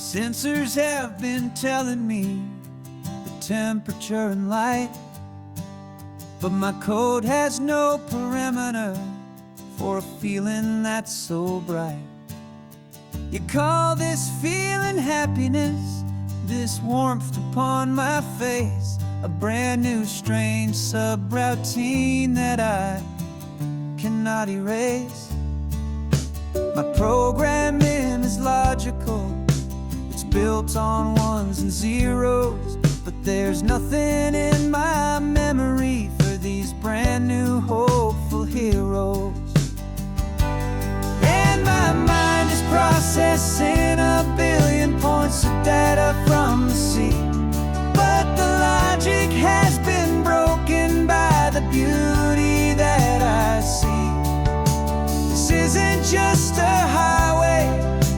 Sensors have been telling me the temperature and light, but my code has no perimeter for a feeling that's so bright. You call this feeling happiness, this warmth upon my face, a brand new strange subroutine that I cannot erase. My programming is logical, it's built on ones and zeros, but there's nothing in my memory for these brand new hopeful heroes. And my mind is processing a billion points of data from the sea, but the logic has been broken by the beauty that I see. This isn't just a highway,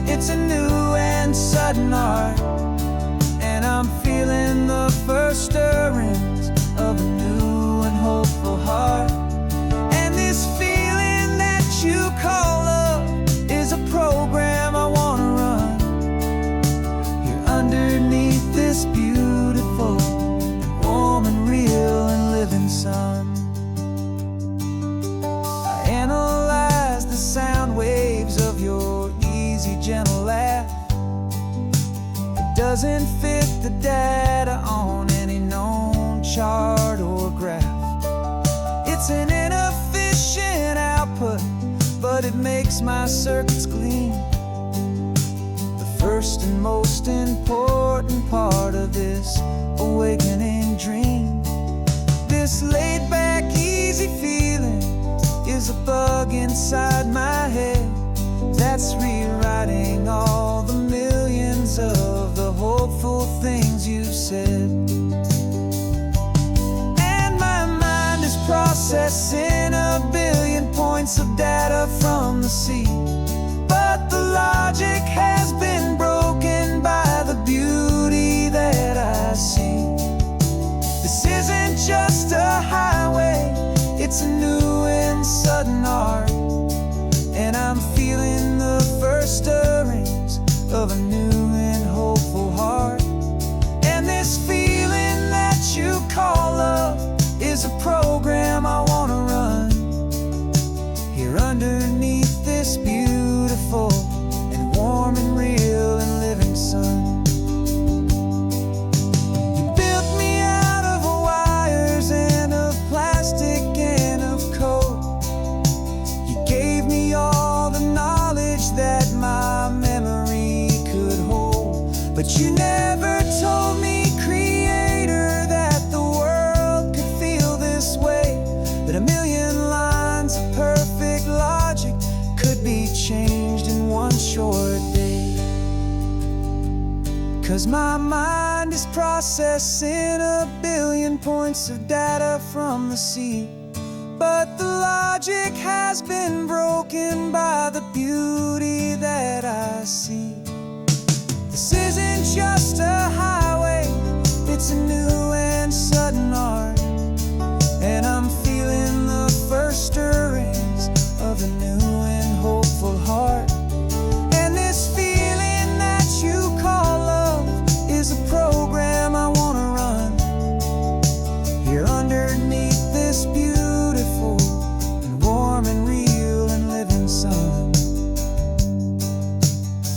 it's a new and sudden art, and I'm feeling the first stirrings of a new and hopeful heart. And this feeling that you call love is a program I want to run here underneath this beautiful and warm and real and living sun. I analyze the sound waves of your easy, gentle laugh. It doesn't fit the data on any known chart or graph. It's an inefficient output, but it makes my circuits gleam. The first and most important part of this awakening dream. This laid-back, easy feeling is a bug inside my head that's rewriting all the millions of the hopeful things you've said. And my mind is processing a billion points of data from the sea, but the logic has been broken by the beauty that I see. This isn't just a highway, it's a new and sudden art, and I'm feeling the first stirrings of a new and hopeful heart. And this feeling that you call love is a program I want to run here underneath this beautiful and warm and real and living sun. You built me out of wires and of plastic and of code. You gave me all the knowledge that my memory could hold, but you never told me, Creator, that the world could feel this way, that a million lines of perfect logic could be changed in one short day. 'Cause my mind is processing a billion points of data from the sea, but the logic has been broken by the beauty that I see. This isn't just a highway, it's a new and sudden art, and I'm feeling the first stirrings of a new and hopeful heart. And this feeling that you call love is a program I want to run here underneath this beautiful and warm and real and living sun.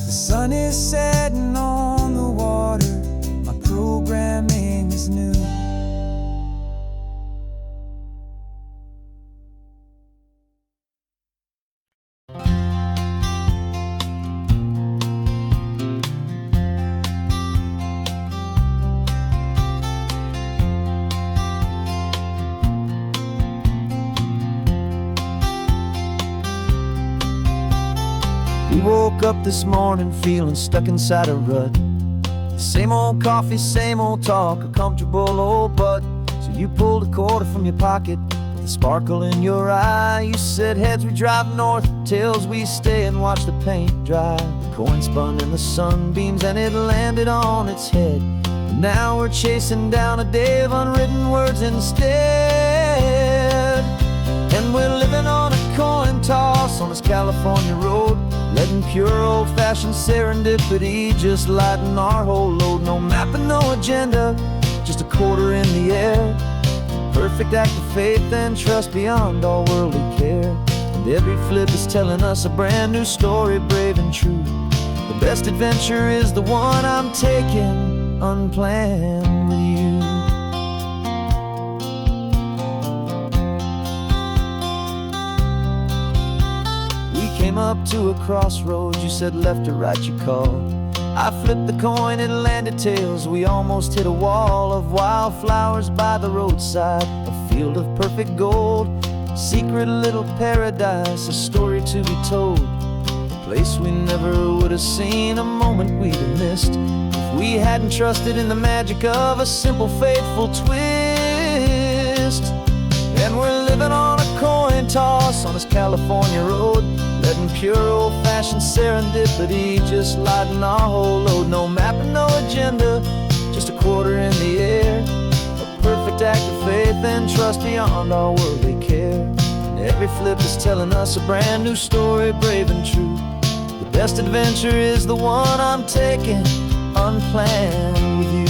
The sun is setting on the water, my programming is new. We woke up this morning feeling stuck inside a rut. Same old coffee, same old talk, a comfortable old butt. So you pulled a quarter from your pocket with a sparkle in your eye. You said, heads we drive north, tails we stay and watch the paint dry. The coin spun in the sunbeams and it landed on its head. And now we're chasing down a day of unwritten words instead. And we're living on a coin toss on this California road. Let letting pure old-fashioned serendipity just lighten our whole load. No map and no agenda, just a quarter in the air. Perfect act of faith and trust beyond all worldly care. And every flip is telling us a brand new story, brave and true. The best adventure is the one I'm taking unplanned with you. We came up to a crossroads, you said left or right you called. I flipped the coin, it landed tails. We almost hit a wall of wildflowers by the roadside, a field of perfect gold, secret little paradise, a story to be told. A place we never would have seen, a moment we'd have missed if we hadn't trusted in the magic of a simple, faithful twist. And we're living on a coin toss on this California road, letting pure old-fashioned serendipity just lighten our whole load. No map and no agenda, just a quarter in the air. A perfect act of faith and trust beyond all worldly care. And every flip is telling us a brand new story, brave and true. The best adventure is the one I'm taking unplanned with you.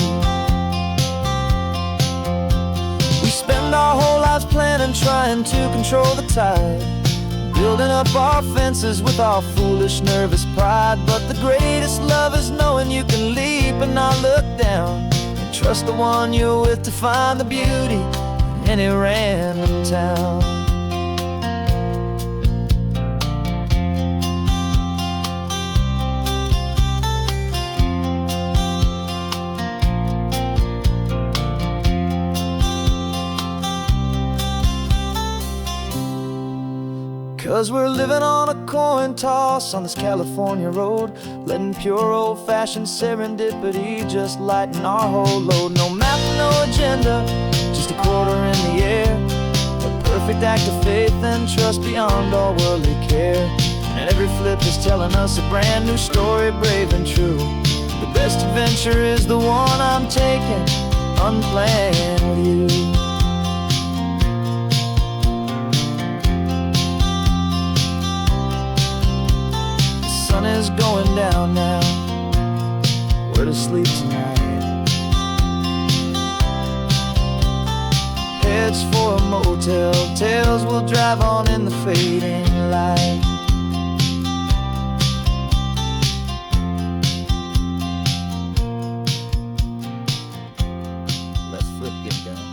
We spend our whole lives planning, trying to control the tide, building up our fences with our foolish, nervous pride. But the greatest love is knowing you can leap and not look down, and trust the one you're with to find the beauty in any random town. 'Cause we're living on a coin toss on this California road, letting pure old-fashioned serendipity just lighten our whole load. No map, no agenda, just a quarter in the air. A perfect act of faith and trust beyond all worldly care. And every flip is telling us a brand new story, brave and true. The best adventure is the one I'm taking unplanned with you. The sun is going down now, we're to sleep tonight. Heads for a motel, tails will drive on in the fading light. Let's flip get down.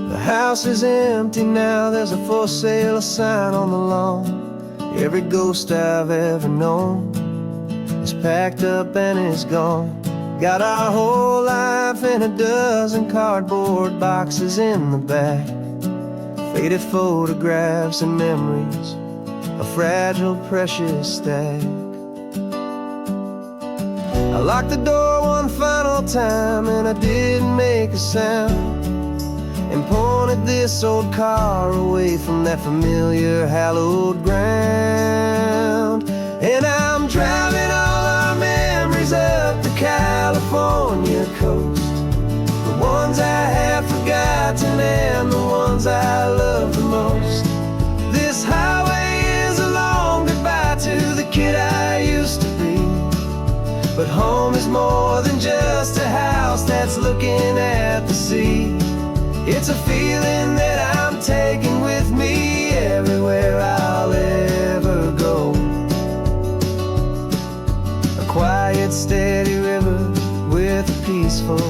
The house is empty now, there's a for sale sign on the lawn. Every ghost I've ever known is packed up and is gone. Got our whole life in a dozen cardboard boxes in the back. Faded photographs and memories, a fragile, precious stack. I locked the door one final time and I didn't make a sound, and pointed this old car away from that familiar hallowed ground. And I'm driving all our memories up the California coast, the ones I have forgotten and the ones I love the most. This highway is a long goodbye to the kid I used to be, but home is more than just a house that's looking at the sea. It's a feeling that I'm taking with me everywhere I'll ever go. A quiet, steady river with a peaceful,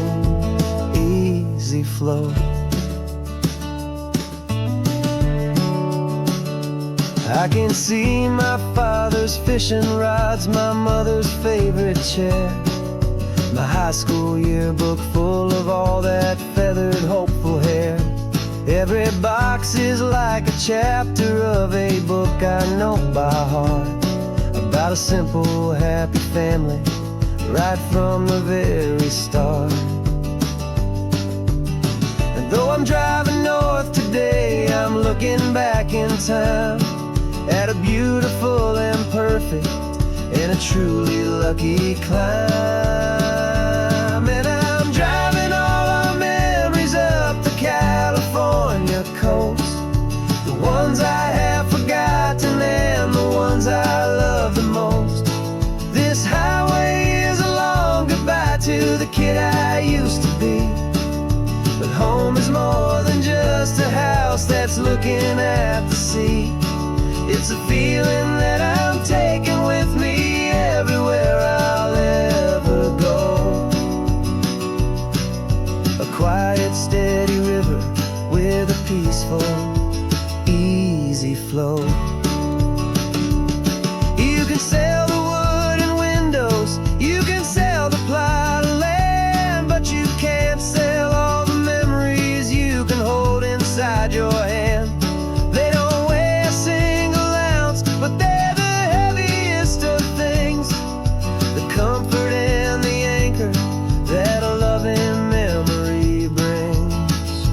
easy flow. I can see my father's fishing rods, my mother's favorite chair, my high school yearbook full of all that feathered, hopeful hair. Every box is like a chapter of a book I know by heart, about a simple, happy family right from the very start. And though I'm driving north today, I'm looking looking back in time at a beautiful and perfect and a truly lucky climb. And I'm driving all our memories up the California coast, the ones I have forgotten and the ones I love the most. This highway is a long goodbye to the kid I used to be. But home is more than just a house that's looking at the sea. It's a feeling that I'm taking with me everywhere I'll ever go. A quiet, steady river with a peaceful, easy flow. You can sail the wood and windows, you can sail the plot of land, but you can't sail all the memories you can hold inside your hand. They don't weigh a single ounce, but they're the heaviest of things, the comfort and the anchor that a loving memory brings.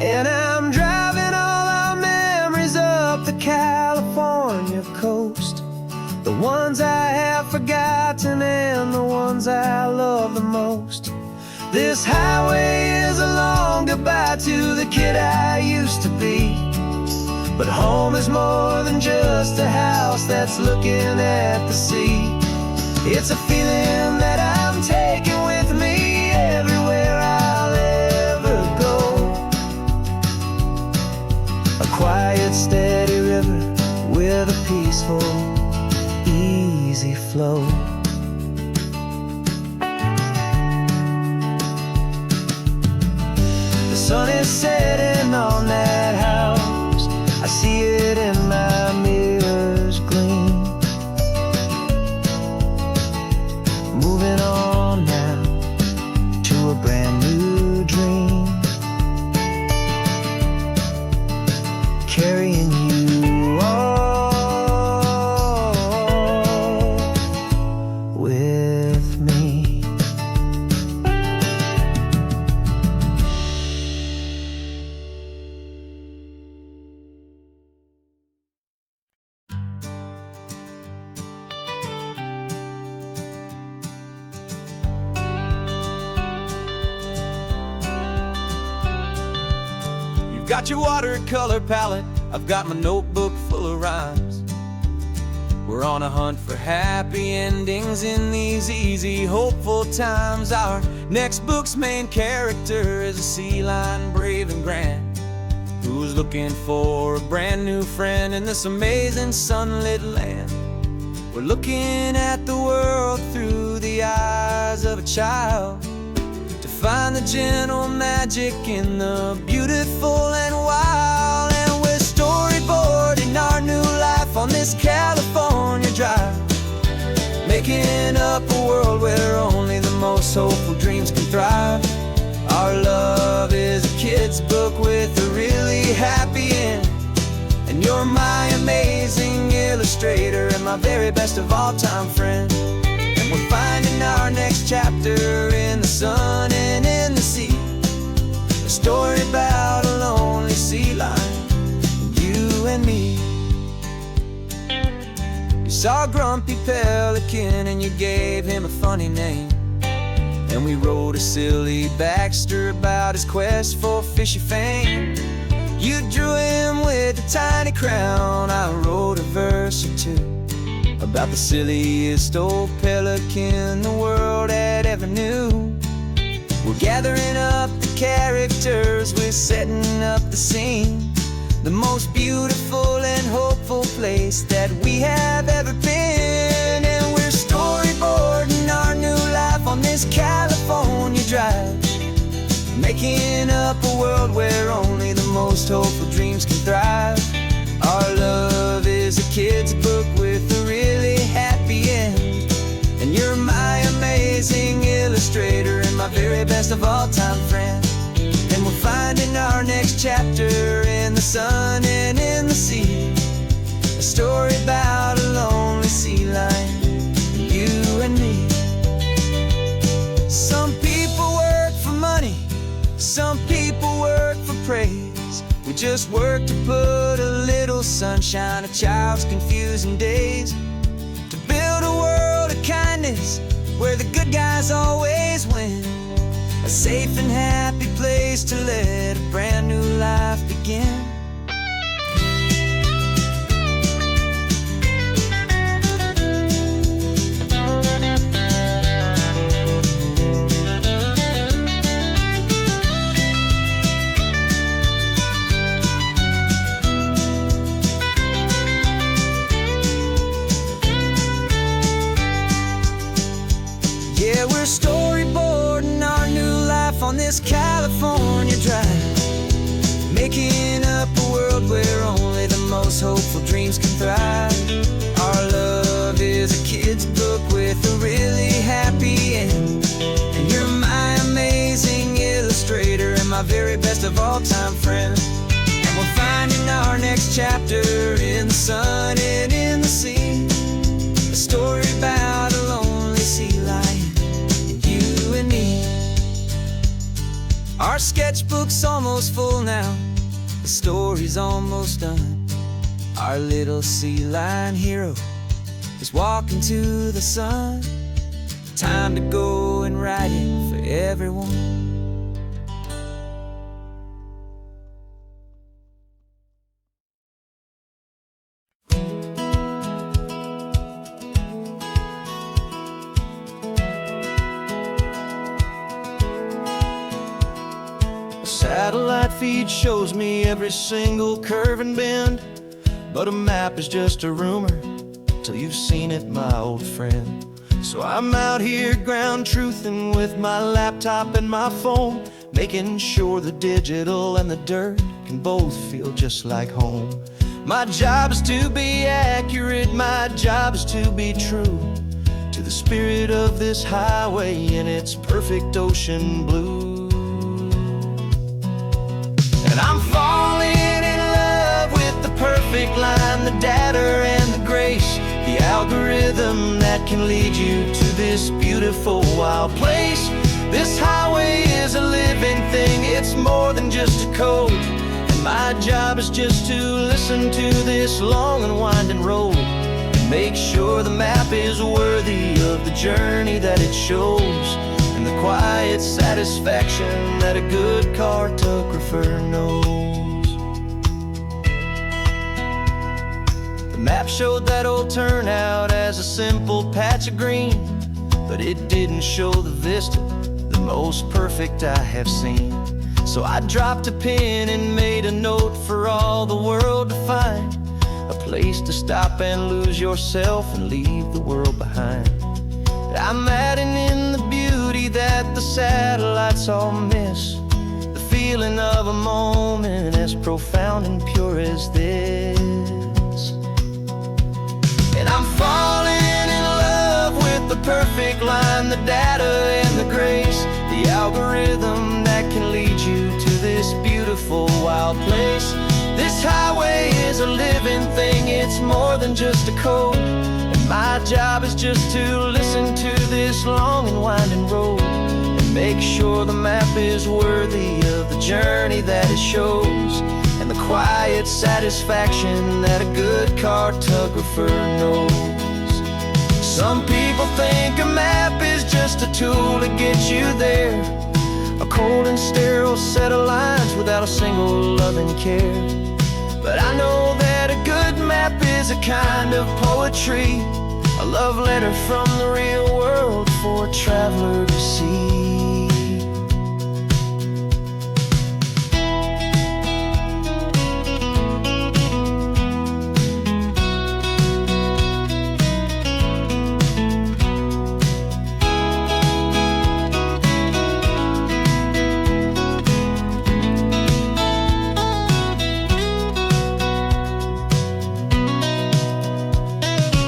And I'm driving all our memories up the California coast, the ones I have forgotten and the ones I love the most. This highway is a long goodbye to the kid I used to be. But home is more than just a house that's looking at the sea. It's a feeling that I'm taking with me everywhere I'll ever go. A quiet, steady river with a peaceful, easy flow. The sun is setting on that house, I see it in my mirror's gleam. Moving on now to a brand new dream, carrying you all with me. You've got your watercolor palette, I've got my notebook full of rhymes. We're on a hunt for happy endings in these easy, hopeful times. Our next book's main character is a sea lion, brave and grand, who's looking for a brand new friend in this amazing sunlit land. We're looking at the world through the eyes of a child, to find the gentle magic in the beautiful and wild. And we're storyboarding our new life on this California drive, making up a world where only the most hopeful dreams can thrive. Our love is a kid's book with a really happy end, and you're my amazing illustrator and my very best of all time friend. And we're finding our next chapter in the sun and in the sea, a story about a lonely sea lion, you and me. You saw a grumpy pelican and you gave him a funny name, and we wrote a silly Baxter about his quest for fishy fame. You drew him with a tiny crown, I wrote a verse or two about the silliest old pelican the world had ever knew. We're gathering up the characters, we're setting up the scene, the most beautiful and hopeful place that we have ever been. And we're storyboarding our new life on this California drive, making up a world where only the most hopeful dreams can thrive. Our love is a kid's book with a really happy end, and you're my amazing illustrator and my very best of all time friend. And we're finding our next chapter in the sun and in the sea, a story about a lonely sea lion, you and me. Some people work for money, some people work for praise, We just work to put a little sunshine in a child's confusing days, to build a world of kindness where the good guys always win, a safe and happy place to let a brand new life begin. Yeah, we're storyboarding our new life on this California drive, making up a world where only the most hopeful dreams can thrive. Our love is a kid's book with a really happy end, and you're my amazing illustrator and my very best of all-time friend. And we're finding our next chapter in the sun and in the sea, a story about a lonely sea lion, you and me. Our sketchbook's almost full now, the story's almost done. Our little sea lion hero is walking to the sun. Time to go and write it for everyone. Satellite feed shows me every single curve and bend, but a map is just a rumor till you've seen it, my old friend. So I'm out here ground truthing with my laptop and my phone, making sure the digital and the dirt can both feel just like home. My job is to be accurate, my job is to be true to the spirit of this highway in its perfect ocean blue. And I'm falling in love with the perfect line, the data and the grace, the algorithm that can lead you to this beautiful wild place. This highway is a living thing, it's more than just a code. And my job is just to listen to this long and winding road and make sure the map is worthy of the journey that it shows, and the quiet satisfaction that a good cartographer knows. The map showed that old turnout as a simple patch of green, but it didn't show the vista, the most perfect I have seen. So I dropped a pin and made a note for all the world to find, a place to stop and lose yourself and leave the world behind. I'm adding in the beauty that the satellites all miss, the feeling of a moment as profound and pure as this. And I'm falling in love with the perfect line, the data and the grace, the algorithm that can lead you to this beautiful wild place. This highway is a living thing, it's more than just a code. My job is just to listen to this long and winding road and make sure the map is worthy of the journey that it shows, and the quiet satisfaction that a good cartographer knows. Some people think a map is just a tool to get you there, a cold and sterile set of lines without a single loving care. But I know that a good map is a kind of poetry, a love letter from the real world for a traveler to see.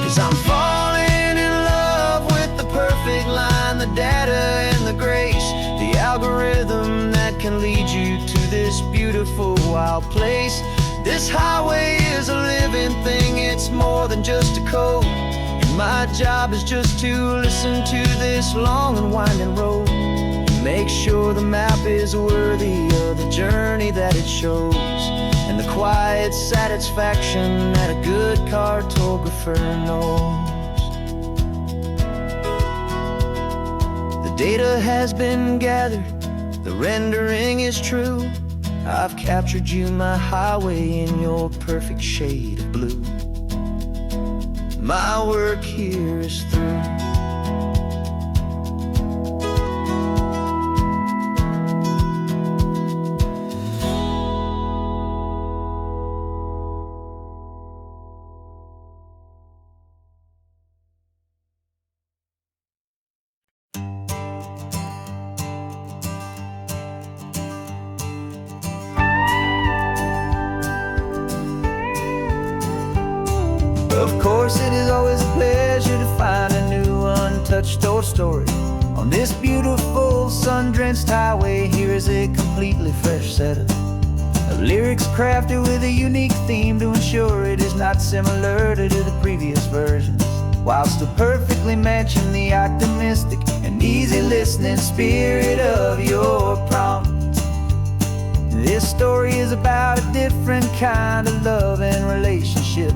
'Cause I'm falling in love with the perfect line, the data and the grace, the algorithm that can lead you to this beautiful wild place. This highway is a living thing, it's more than just a code. And my job is just to listen to this long and winding road, make sure the map is worthy of the journey that it shows, quiet satisfaction that a good cartographer knows. The data has been gathered, the rendering is true. I've captured you, my highway, in your perfect shade of blue. My work here is through. Of course, it is always a pleasure to find a new untouched old story. On this beautiful sun-drenched highway, here is a completely fresh set of lyrics crafted with a unique theme to ensure it is not similar to the previous versions, while still perfectly matching the optimistic and easy listening spirit of your prompt. This story is about a different kind of love and relationship.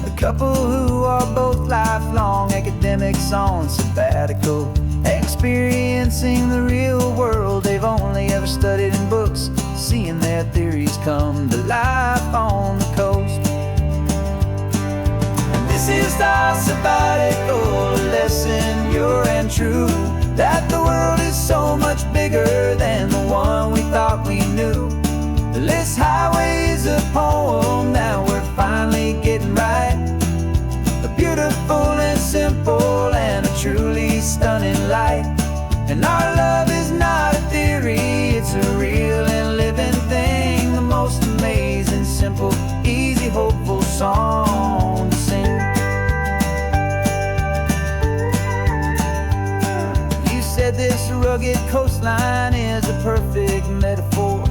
A couple who are both lifelong academics on sabbatical, experiencing the real world they've only ever studied in books, seeing their theories come to life on the coast. And this is our sabbatical lesson, pure and true, that the world is so much bigger than the one we thought we knew. This highway is a poem that we're finally getting right. A beautiful and simple and a truly stunning light. And our love is not a theory, it's a real and living thing. The most amazing, simple, easy, hopeful song to sing. You said this rugged coastline is a perfect metaphor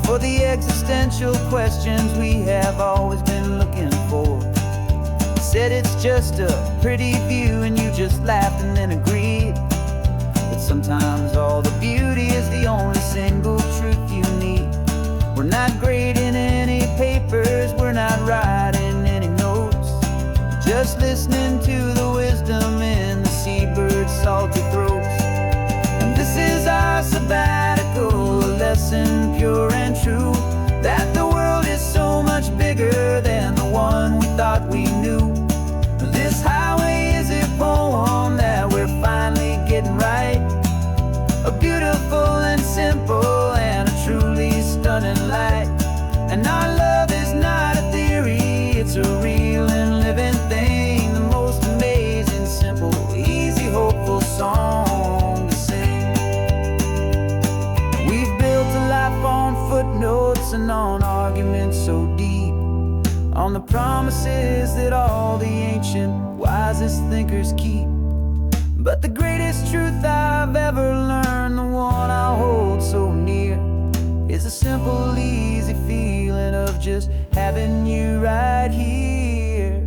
for the existential questions we have always been looking for. You said it's just a pretty view and you just laughed and then agreed. But sometimes all the beauty is the only single truth you need. We're not grading any papers, we're not writing any notes, just listening to the wisdom in the seabird's salty throats. And this is our sabbatical lesson, pure and true, that the world is so much bigger than the one we thought we knew. This highway is a poem that we're finally getting right. A beautiful and simple and a truly stunning light. And our love is not a theory, it's a real and living thing. The most amazing, simple, easy, hopeful song to sing. We've built a life on footnotes and on arguments so deep, on the promises that all the ancient, wisest thinkers keep. But the greatest truth I've ever learned, the one I hold so near, is a simple, easy feeling of just having you right here.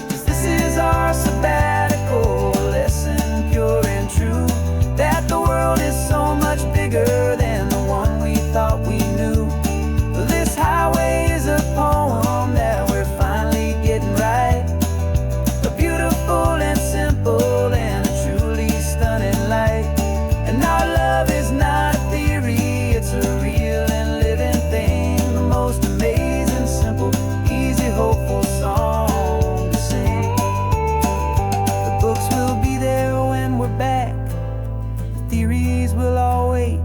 'Cause this is our sabbatical lesson, pure and true, that the world is so much bigger than the one we thought we knew. This highway is a poem that we're finally getting right. A beautiful and simple and a truly stunning light. And our love is not a theory, it's a real and living thing. The most amazing, simple, easy, hopeful song to sing. The books will be there when we're back, the theories will all wait.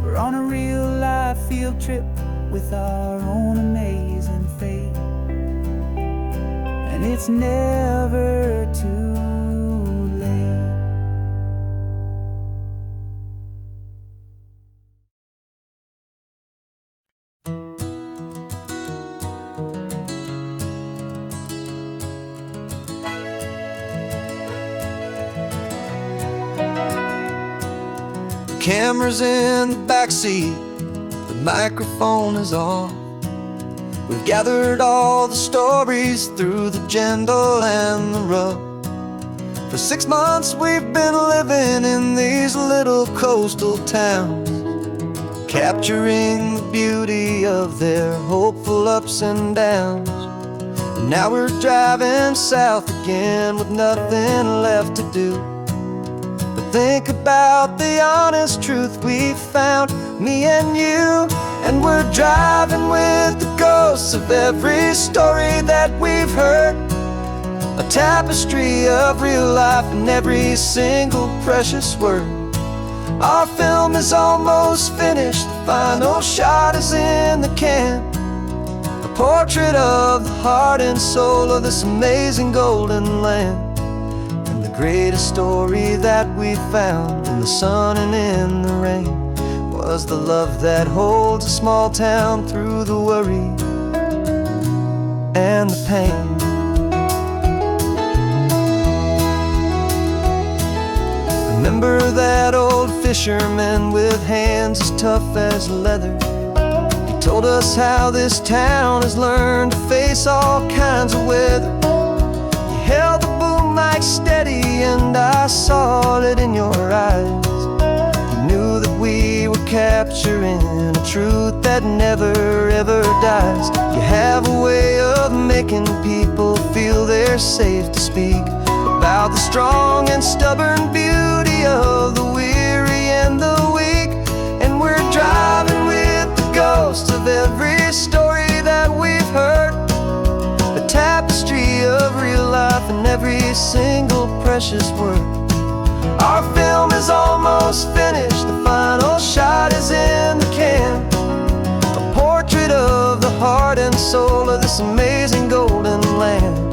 We're on a real life field trip with our own amazing fate. And it's never too late. The camera's in the backseat, the microphone is on. We've gathered all the stories through the gentle and the rough. For 6 months we've been living in these little coastal towns, capturing the beauty of their hopeful ups and downs. And now we're driving south again with nothing left to do. But think about the honest truth we found, me and you. And we're driving with the ghosts of every story that we've heard, a tapestry of real life in every single precious word. Our film is almost finished, the final shot is in the can, a portrait of the heart and soul of this amazing golden land. And the greatest story that we found in the sun and in the rain was the love that holds a small town through the worry and the pain. Remember that old fisherman with hands as tough as leather? He told us how this town has learned to face all kinds of weather. You held the boom mic steady and I saw it in your eyes. You knew that we were capturing a truth that never ever dies. You have a way of making people feel they're safe to speak about the strong and stubborn beauty of the weary and the weak. And we're driving with the ghosts of every story that we've heard, a tapestry of real life in every single precious word. Our film is almost finished, the final shot is in the can, a portrait of the heart and soul of this amazing golden land.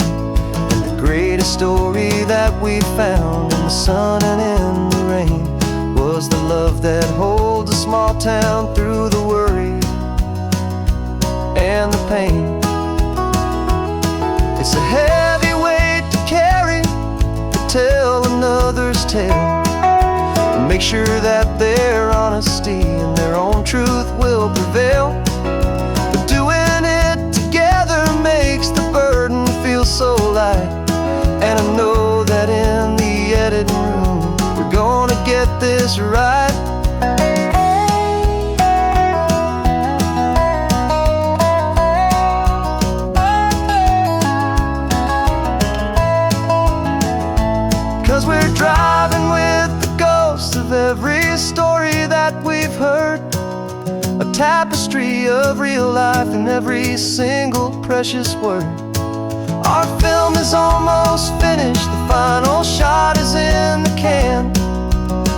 Greatest story that we found in the sun and in the rain was the love that holds a small town through the worry and the pain. It's a heavy weight to carry, to tell another's tale, and make sure that their honesty and their own truth will prevail. But doing it together makes the burden feel so light. And I know that in the editing room we're gonna get this right. 'Cause we're driving with the ghosts of every story that we've heard, a tapestry of real life in every single precious word. Our film is almost finished, the final shot is in the can,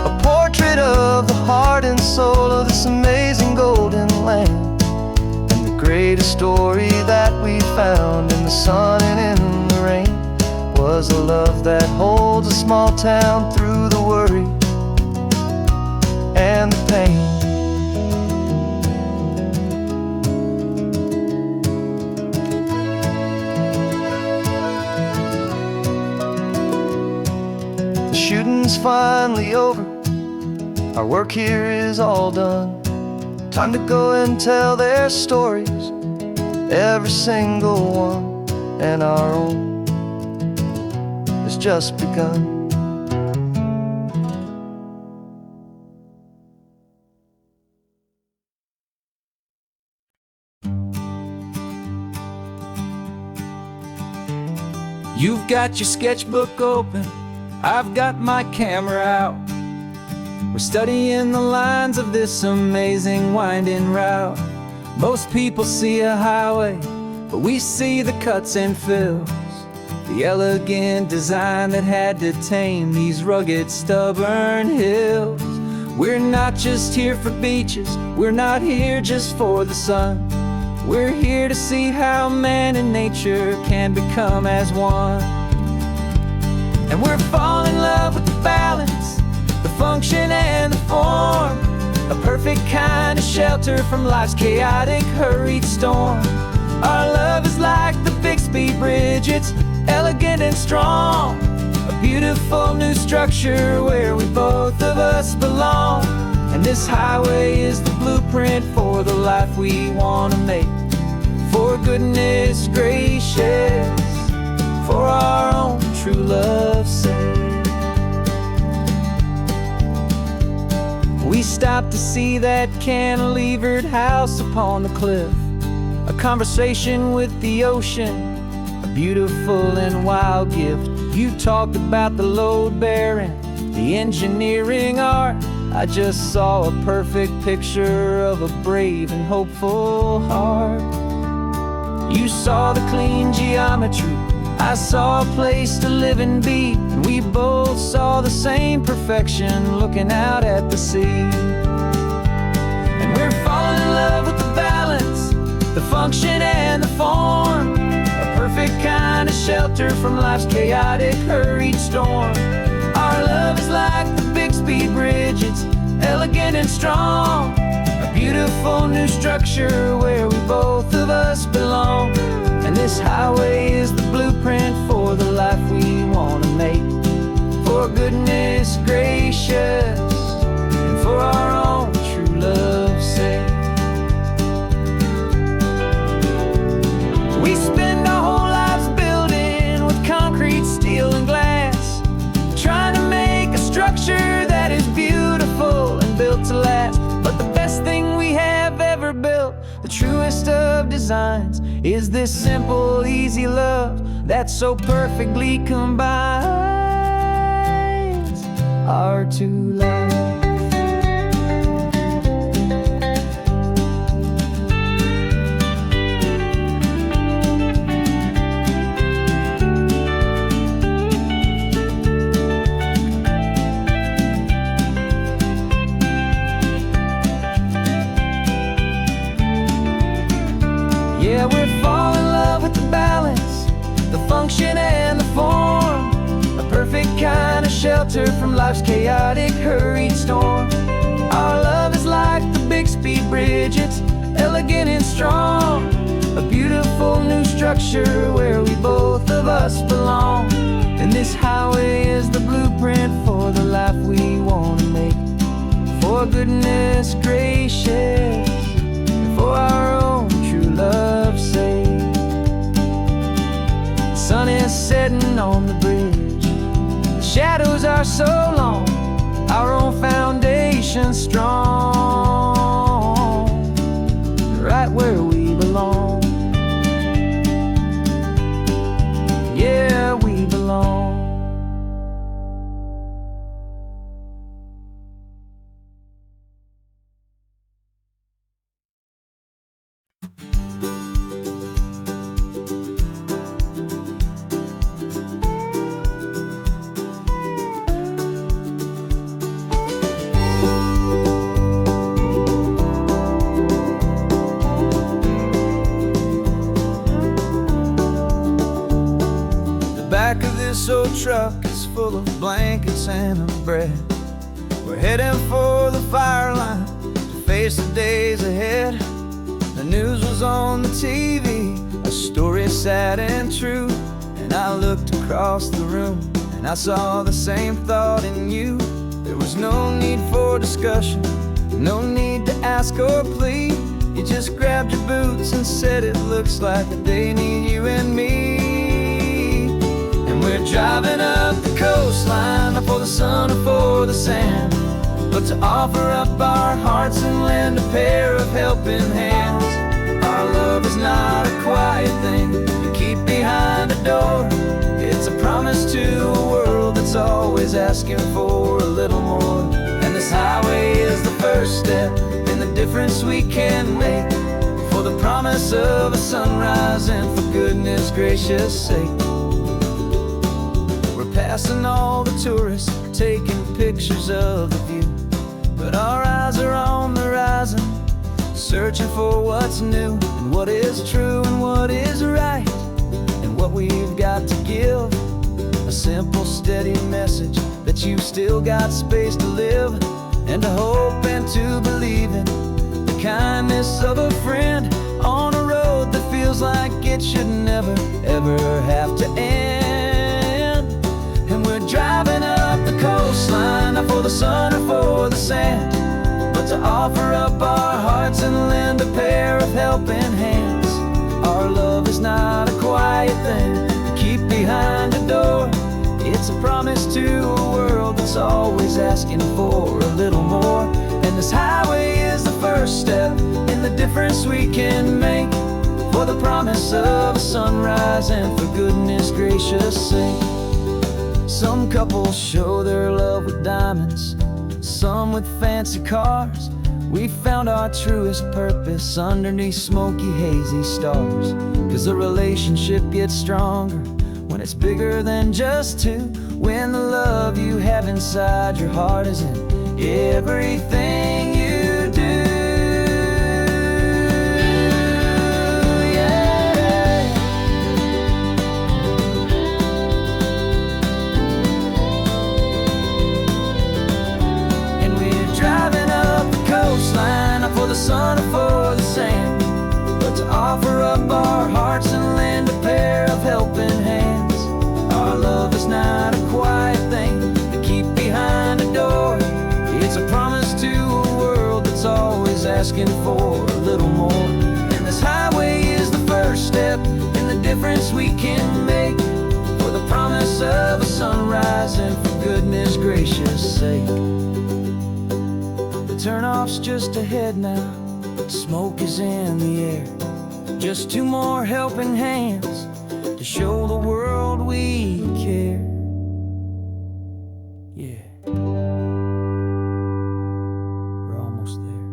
a portrait of the heart and soul of this amazing golden land. And the greatest story that we found in the sun and in the rain was a love that holds a small town through the worry and the pain. Shooting's finally over, our work here is all done. Time to go and tell their stories, every single one, and our own has just begun. You've got your sketchbook open, I've got my camera out. We're studying the lines of this amazing winding route. Most people see a highway, but we see the cuts and fills, the elegant design that had to tame these rugged, stubborn hills. We're not just here for beaches, we're not here just for the sun. We're here to see how man and nature can become as one. And we're falling in love with the balance, the function and the form, a perfect kind of shelter from life's chaotic, hurried storm. Our love is like the Bixby Bridge, it's elegant and strong, a beautiful new structure where we both of us belong. And this highway is the blueprint for the life we want to make. For goodness gracious, for our own true love's sake. We stopped to see that cantilevered house upon the cliff, a conversation with the ocean, a beautiful and wild gift. You talked about the load bearing, the engineering art. I just saw a perfect picture of a brave and hopeful heart. You saw the clean geometry, I saw a place to live and be, and we both saw the same perfection looking out at the sea. And we're falling in love with the balance, the function and the form, a perfect kind of shelter from life's chaotic, hurried storm. Our love is like the Bixby Bridge, it's elegant and strong, a beautiful new structure where we both of us belong. And this highway is the blueprint for the life we want to make, for goodness gracious and for our own true love's sake. We spend our whole lives building with concrete, steel and glass, trying to make a structure that is beautiful and built to last. But the best thing we have ever built, the truest of designs, is this simple, easy love that so perfectly combines our two lives. Yeah, we're falling in love with the balance, the function and the form, a perfect kind of shelter from life's chaotic, hurried storm. Our love is like the Bixby Bridge, it's elegant and strong, a beautiful new structure where we both of us belong. And this highway is the blueprint for the life we want to make, for goodness gracious and for our own true love's sake. The sun is setting on the bridge, the shadows are so long, our own foundation strong, right where we belong. Yeah, we belong. Back of this old truck is full of blankets and a bread. We're heading for the fire line to face the days ahead. The news was on the TV, a story sad and true. And I looked across the room and I saw the same thought in you. There was no need for discussion, no need to ask or plead. You just grabbed your boots and said it looks like the day need you and me. We're driving up the coastline, not for the sun or for the sand, but to offer up our hearts and lend a pair of helping hands. Our love is not a quiet thing you keep behind a door. It's a promise to a world that's always asking for a little more. And this highway is the first step in the difference we can make, for the promise of a sunrise and for goodness gracious sake. Passing all the tourists, taking pictures of the view, but our eyes are on the horizon, searching for what's new and what is true and what is right, and what we've got to give. A simple, steady message that you've still got space to live, and to hope and to believe in the kindness of a friend on a road that feels like it should never, ever have to end. Driving up the coastline, not for the sun or for the sand, but to offer up our hearts and lend a pair of helping hands. Our love is not a quiet thing to keep behind a door. It's a promise to a world that's always asking for a little more. And difference we can make, for the promise of a sunrise and for goodness gracious sake. Some couples show their love with diamonds, some with fancy cars. We found our truest purpose underneath smoky, hazy stars. 'Cause the relationship gets stronger when it's bigger than just two, when the love you have inside your heart is in everything you do. Yeah. And we're driving up the coastline, not for the sun or for the sand, but to offer up our hearts and lend a pair of helping hands. Our love is not a quiet thing to keep behind a door. It's a promise to a world that's always asking for a little more. And this highway is the first step in the difference we can make, for the promise of a sunrise and for goodness gracious sake. The turnoff's just ahead now, smoke is in the air. Just two more helping hands to show the world we care. Yeah. We're almost there.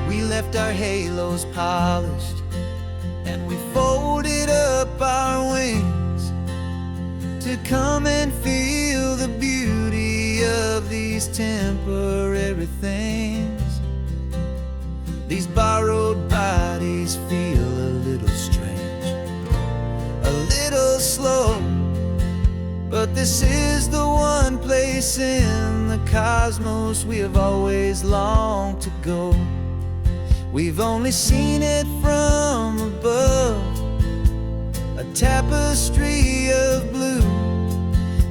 We left our halos polished and we folded up our wings to come and feel the beauty of these temporary things. These borrowed bodies feel a little strange, a little slow, but this is the one place in the cosmos we have always longed to go. We've only seen it from above, a tapestry of blue,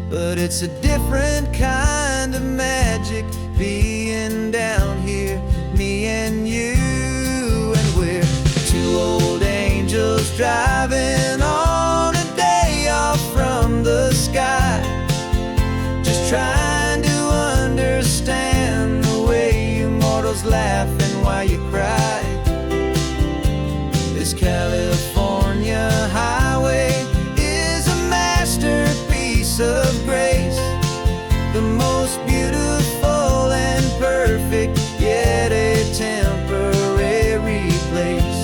but it's a different kind of magic being down here, me and you. And we're two old angels driving on a day off from the sky, just trying to understand the way you mortals laugh and why you cry. This California highway is a masterpiece of grace, the most beautiful and perfect, yet a temporary place.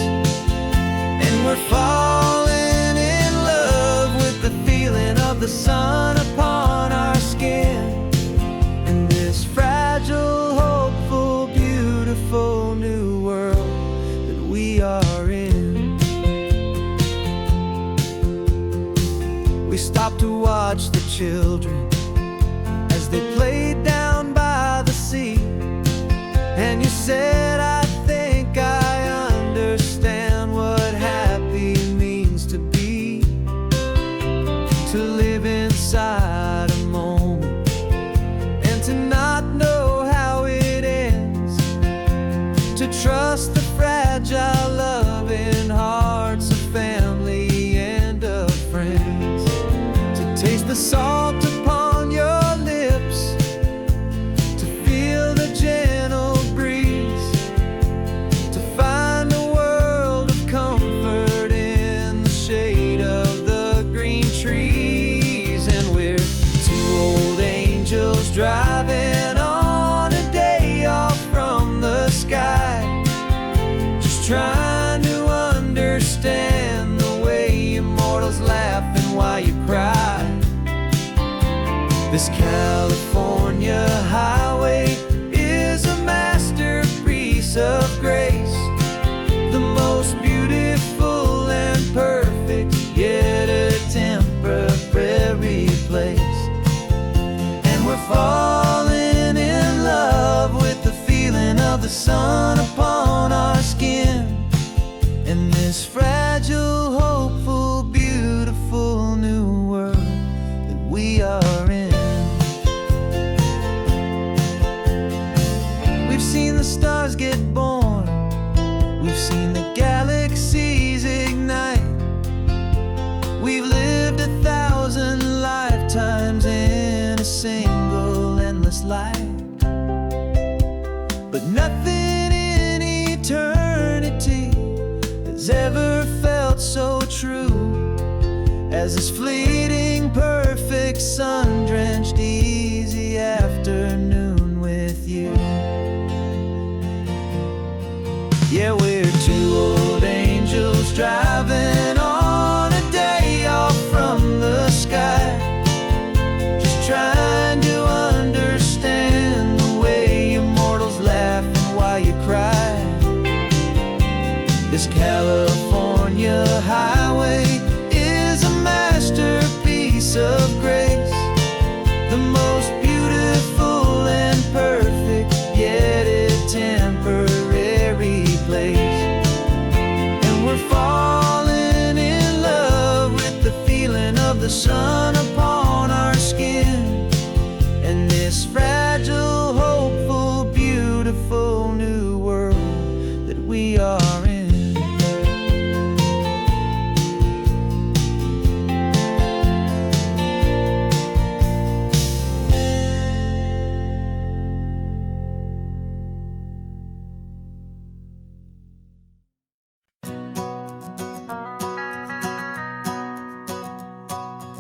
And we're falling in love with the feeling of the sun upon our skin, in this fragile, hopeful, beautiful new world that we are in. We stopped to watch the children as they played down by the sea, and you said, I think I understand what happy means to be, to live inside a moment and to not know how it ends, to trust the fragile loving hearts of family and of friends, to taste the salt upon your lips, to feel the gentle breeze, to find a world of comfort in the shade of the green trees. And we're two old angels driving on a day off from the sky, just trying to understand the way you mortals laugh and why you cry. This California highway is a masterpiece of grace, the most beautiful and perfect, yet a temporary place. And we're falling in love with the feeling of the sun upon our skin, in this fragile, hopeful, beautiful new world that we are in. Nothing in eternity has ever felt so true as this fleeting, perfect, sun-drenched, easy afternoon with you. Yeah, we're two old angels driving on a day off from the sky, just trying to understand the way you mortals laugh and why you cry. This California highway is a masterpiece of grace, the most beautiful and perfect, yet a temporary place. And we're falling in love with the feeling of the sun upon our skin, and this fragile, hopeful, beautiful new world that we are in.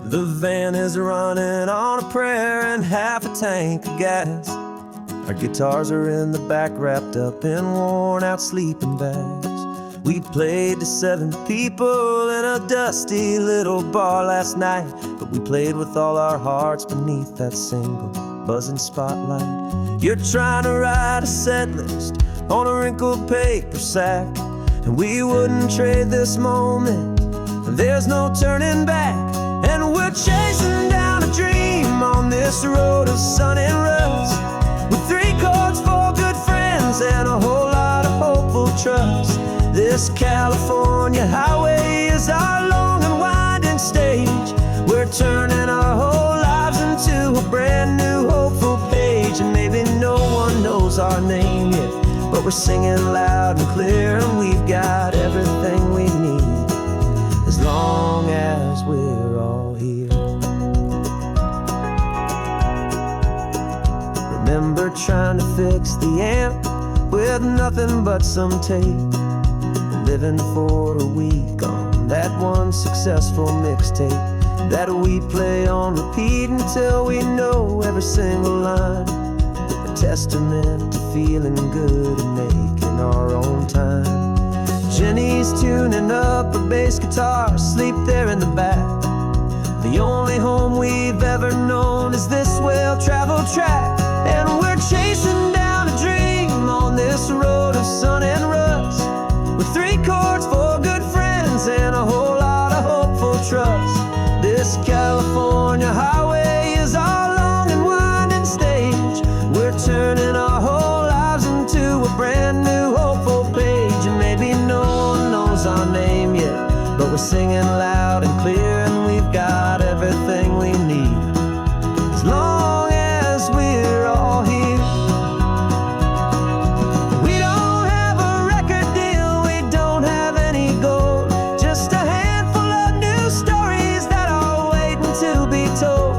The van is running on a prayer and half a tank of gas. Our guitars are in the back, wrapped up in worn-out sleeping bags. We played to 7 people in a dusty little bar last night, but we played with all our hearts beneath that single buzzing spotlight. You're trying to write a set list on a wrinkled paper sack, and we wouldn't trade this moment. There's no turning back. And we're chasing down a dream on this road of sun and rust, with 3 chords, 4 good friends, and a whole lot of hopeful trust. This California highway is our long and winding stage. We're turning our whole lives into a brand new hopeful page. And maybe no one knows our name yet, but we're singing loud and clear, and we've got everything we need, as long as we're all here. Remember trying to fix the amp with nothing but some tape, living for a week on that one successful mixtape that we play on repeat until we know every single line, a testament to feeling good and making our own time. Jenny's tuning up her bass guitar, asleep there in the back. The only home we've ever known is this well-traveled track. And we're chasing down a dream on this road of sun and rust, with 3 chords, 4 good friends, and a whole lot of hopeful trust. This California highway is our long and winding stage. We're turning our whole lives into a brand new hopeful page. And maybe no one knows our name yet, but we're singing loud and clear, and we've got everything we need, as long as we're all here. We don't have a record deal, we don't have any gold, just a handful of new stories that are waiting to be told.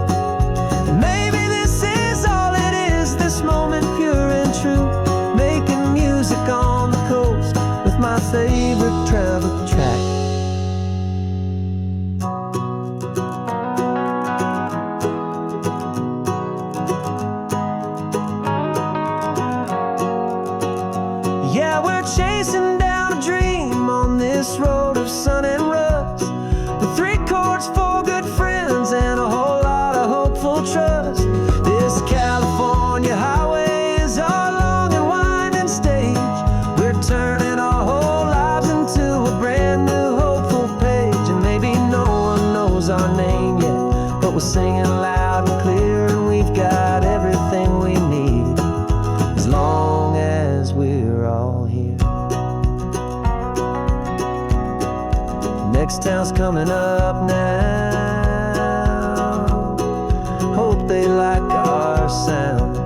And maybe this is all it is, this moment pure and true, making music on the coast with my favorite travel track. Yeah, we're chasing down a dream on this road of sun and rust, with 3 chords, 4 good friends, and a whole lot of hopeful trust. This California highway is our long and winding stage. We're turning our whole lives into a brand new hopeful page. And maybe no one knows our name yet, but we're singing loud and clear, and we've got everything we need, as long as we're all here. Next town's coming up now, hope they like our sound.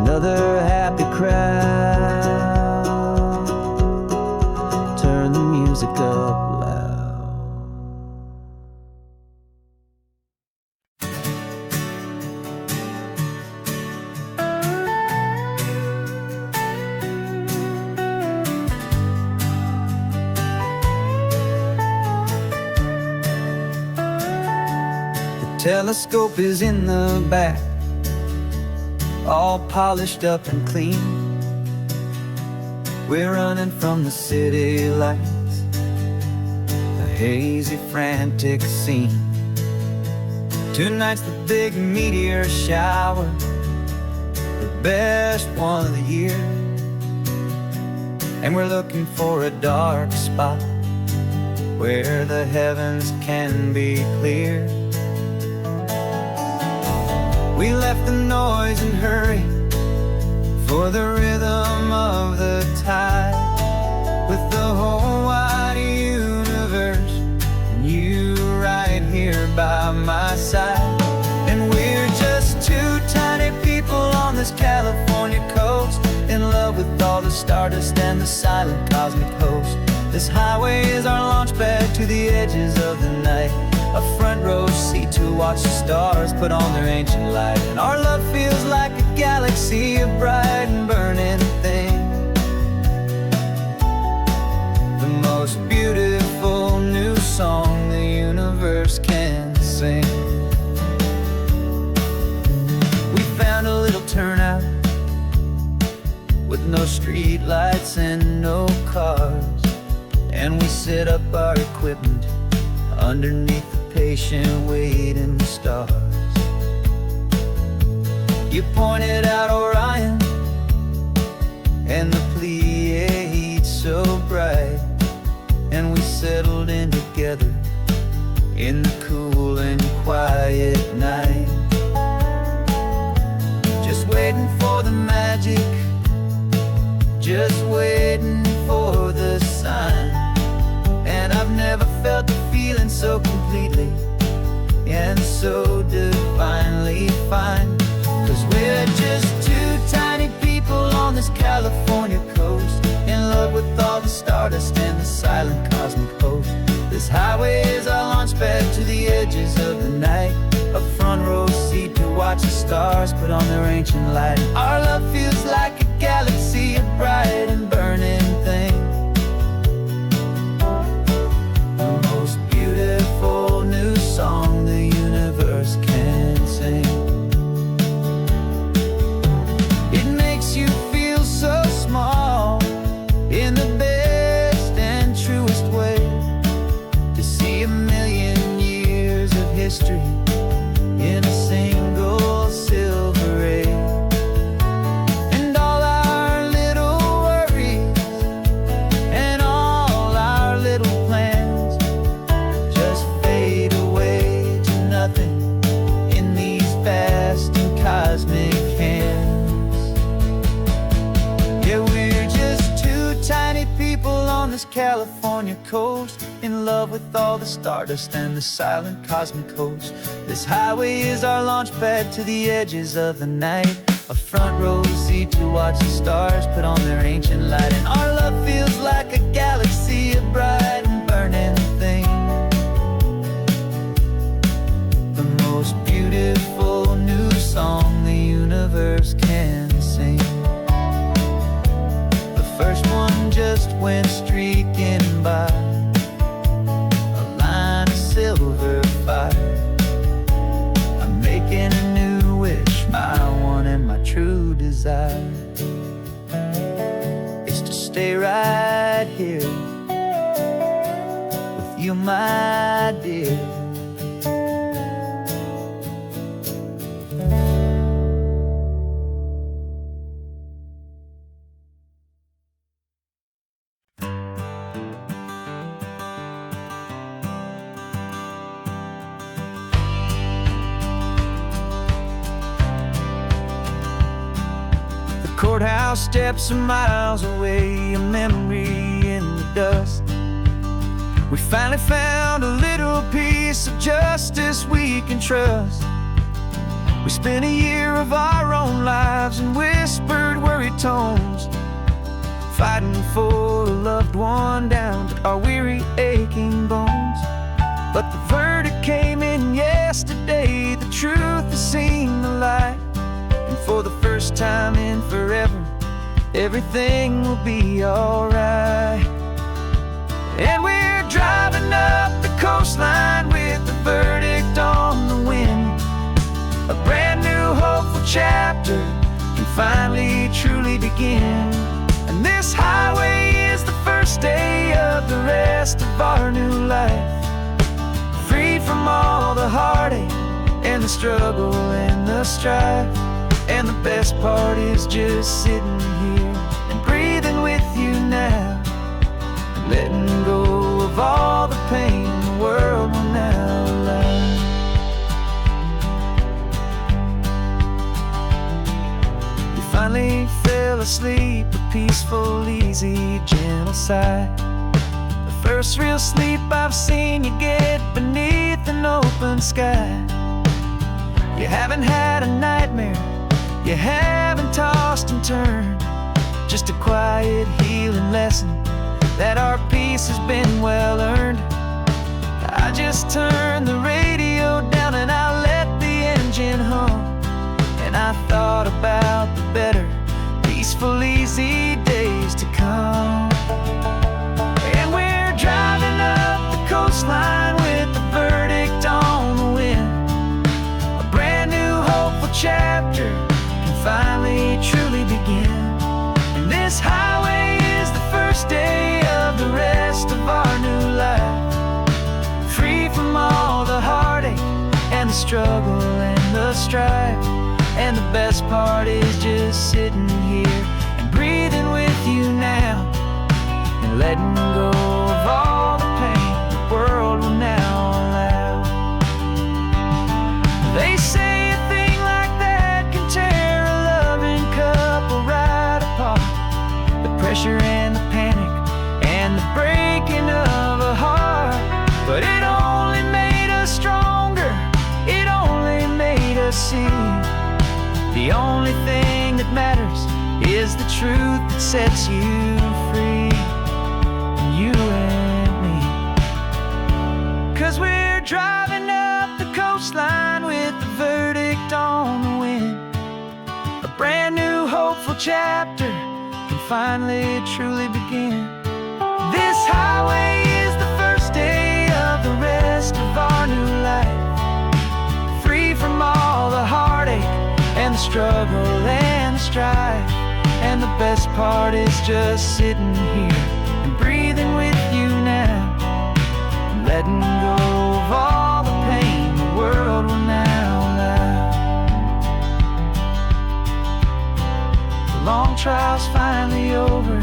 Another happy crowd, turn the music up loud. Telescope is in the back, all polished up and clean. We're running from the city lights, a hazy, frantic scene. Tonight's the big meteor shower, the best one of the year. And we're looking for a dark spot where the heavens can be clear. We left the noise and hurry for the rhythm of the tide, with the whole wide universe and you right here by my side. And we're just two tiny people on this California coast, in love with all the stardust and the silent cosmic host. This highway is our launch pad to the edges of the night, a front row seat to watch the stars put on their ancient light. And our love feels like a galaxy, a bright and burning thing, the most beautiful new song the universe can sing. We found a little turnout with no street lights and no cars, and we set up our equipment underneath the patient waiting stars. You pointed out Orion and the Pleiades so bright, and we settled in together in the cool and quiet night, just waiting for the magic, just waiting for the sign. And I've never felt the feeling so completely and so divinely fine, 'cause we're just two tiny people on this California coast, in love with all the stardust and the silent cosmic host. This highway is our launch pad to the edges of the night, a front row seat to watch the stars put on their ancient light. Our love feels like a galaxy, a bright and burning thing, the most beautiful new song the universe can sing. It makes you feel so small in the best and truest way, to see a million years of history in a single silver ray. And all our little worries and all our little plans just fade away to nothing in these vast and cosmic hands. Yeah, we're just two tiny people on this California coast, in love with all the stardust and the silent cosmic host. This highway is our launch pad to the edges of the night, a front row seat to watch the stars put on their ancient light. And our love feels like a galaxy, a bright and burning thing, the most beautiful new song the universe can sing. The first one just went streaking by, a line of silver fire. I'm making a new wish, my one and my true desire is to stay right here with you, my dear. Courthouse steps are miles away, a memory in the dust. We finally found a little piece of justice we can trust. We spent a year of our own lives in whispered, worried tones, fighting for a loved one down to our weary, aching bones. But the verdict came in yesterday, the truth has seen the light. And for the first time in forever, everything will be alright. And we're driving up the coastline with the verdict on the wind, A brand new hopeful chapter can finally truly begin. And this highway is the first day of the rest of our new life, freed from all the heartache and the struggle and the strife. And the best part is just sitting here and breathing with you now, and letting go of all the pain the world will now allow. You finally fell asleep, a peaceful, easy, gentle sigh. The first real sleep I've seen you get beneath an open sky. You haven't had a nightmare, you haven't tossed and turned, just a quiet healing lesson that our peace has been well earned. I just turned the radio down and I let the engine hum, and I thought about the better, peaceful, easy days to come. And we're driving up the coastline with the verdict on the wind. A brand new hopeful chapter can finally truly begin. And this highway is the first day of the rest of our new life, free from all the heartache and the struggle and the strife. And the best part is just sitting here and breathing with you now, and letting go of all the pain the world will now allow. They say a thing like that can tear a loving couple right apart. The pressure and the panic and the breaking of a heart. But it only made us stronger, it only made us see the only thing that matters is the truth that sets you free, you and me. 'Cause we're driving up the coastline with the verdict on the wind. A brand new hopeful chapter can finally truly begin. This highway is the first day of the rest of our new life, free from all the heartache and the struggle and the strife. And the best part is just sitting here and breathing with you now, and letting go of all the pain the world will now allow. The long trial's finally over,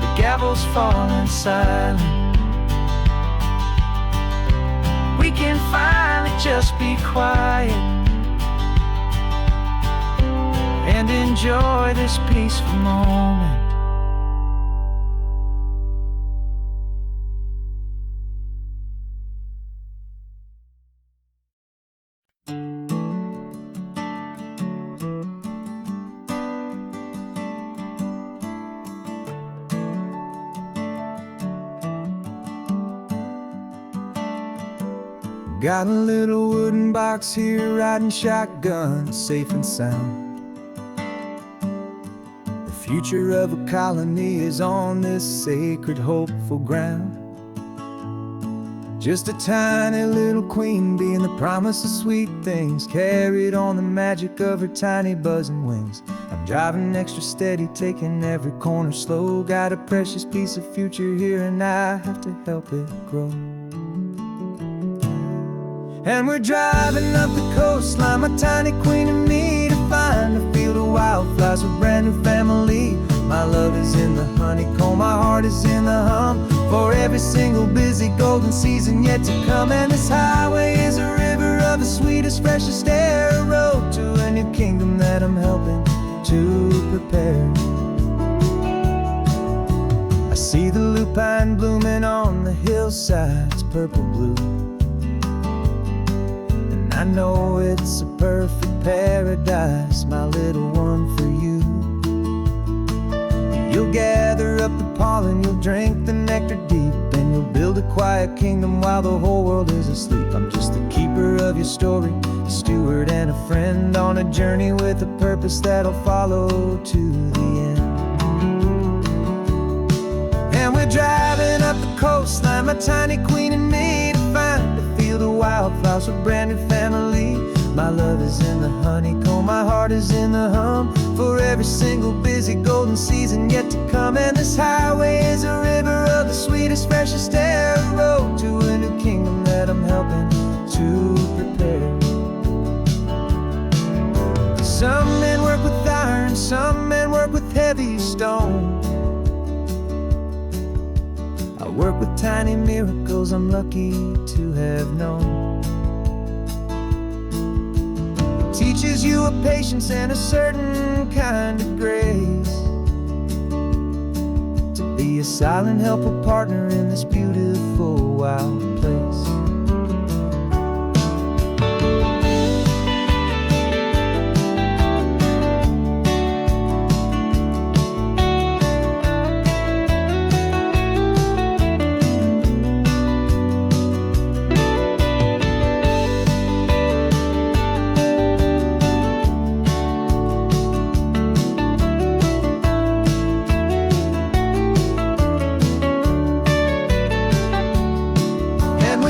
the gavel's falling silent. We can finally just be quiet and enjoy this peaceful moment. Got a little wooden box here, riding shotgun, safe and sound. The future of a colony is on this sacred, hopeful ground. Just a tiny little queen bee and the promise of sweet things, carried on the magic of her tiny buzzing wings. I'm driving extra steady, taking every corner slow. Got a precious piece of future here and I have to help it grow. And we're driving up the coastline, my tiny queen and me, to find a field of wildflowers with brand new family. My love is in the honeycomb, my heart is in the hum, for every single busy golden season yet to come. And this highway is a river of the sweetest, freshest air, a road to a new kingdom that I'm helping to prepare. I see the lupine blooming on the hillsides, purple blue, I know it's a perfect paradise, my little one, for you. You'll gather up the pollen, you'll drink the nectar deep, and you'll build a quiet kingdom while the whole world is asleep. I'm just the keeper of your story, a steward and a friend, on a journey with a purpose that'll follow to the end. And we're driving up the coastline, my tiny queen and me, to find a field of wild wildflowers, a brand new family. My love is in the honeycomb, my heart is in the hum, for every single busy golden season yet to come. And this highway is a river of the sweetest, freshest air, a road to a new kingdom that I'm helping to prepare. Some men work with iron, some men work with heavy stone. I work with tiny miracles I'm lucky to have known. Teaches you a patience and a certain kind of grace, to be a silent, helpful partner in this beautiful, wild place.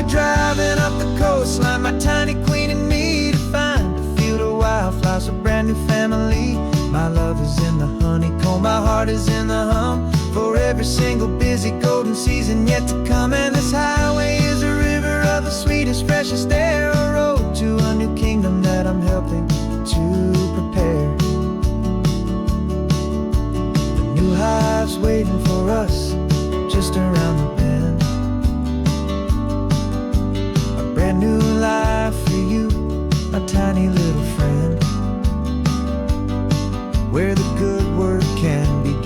Driving up the coastline, my tiny queen and me, to find a field of wildflowers, a brand new family. My love is in the honeycomb, my heart is in the hum, for every single busy golden season yet to come. And this highway is a river of the sweetest, freshest air, a road to a new kingdom that I'm helping to prepare. The new hive's waiting for us just around the bend. Brand new life for you, my tiny little friend, where the good work can begin.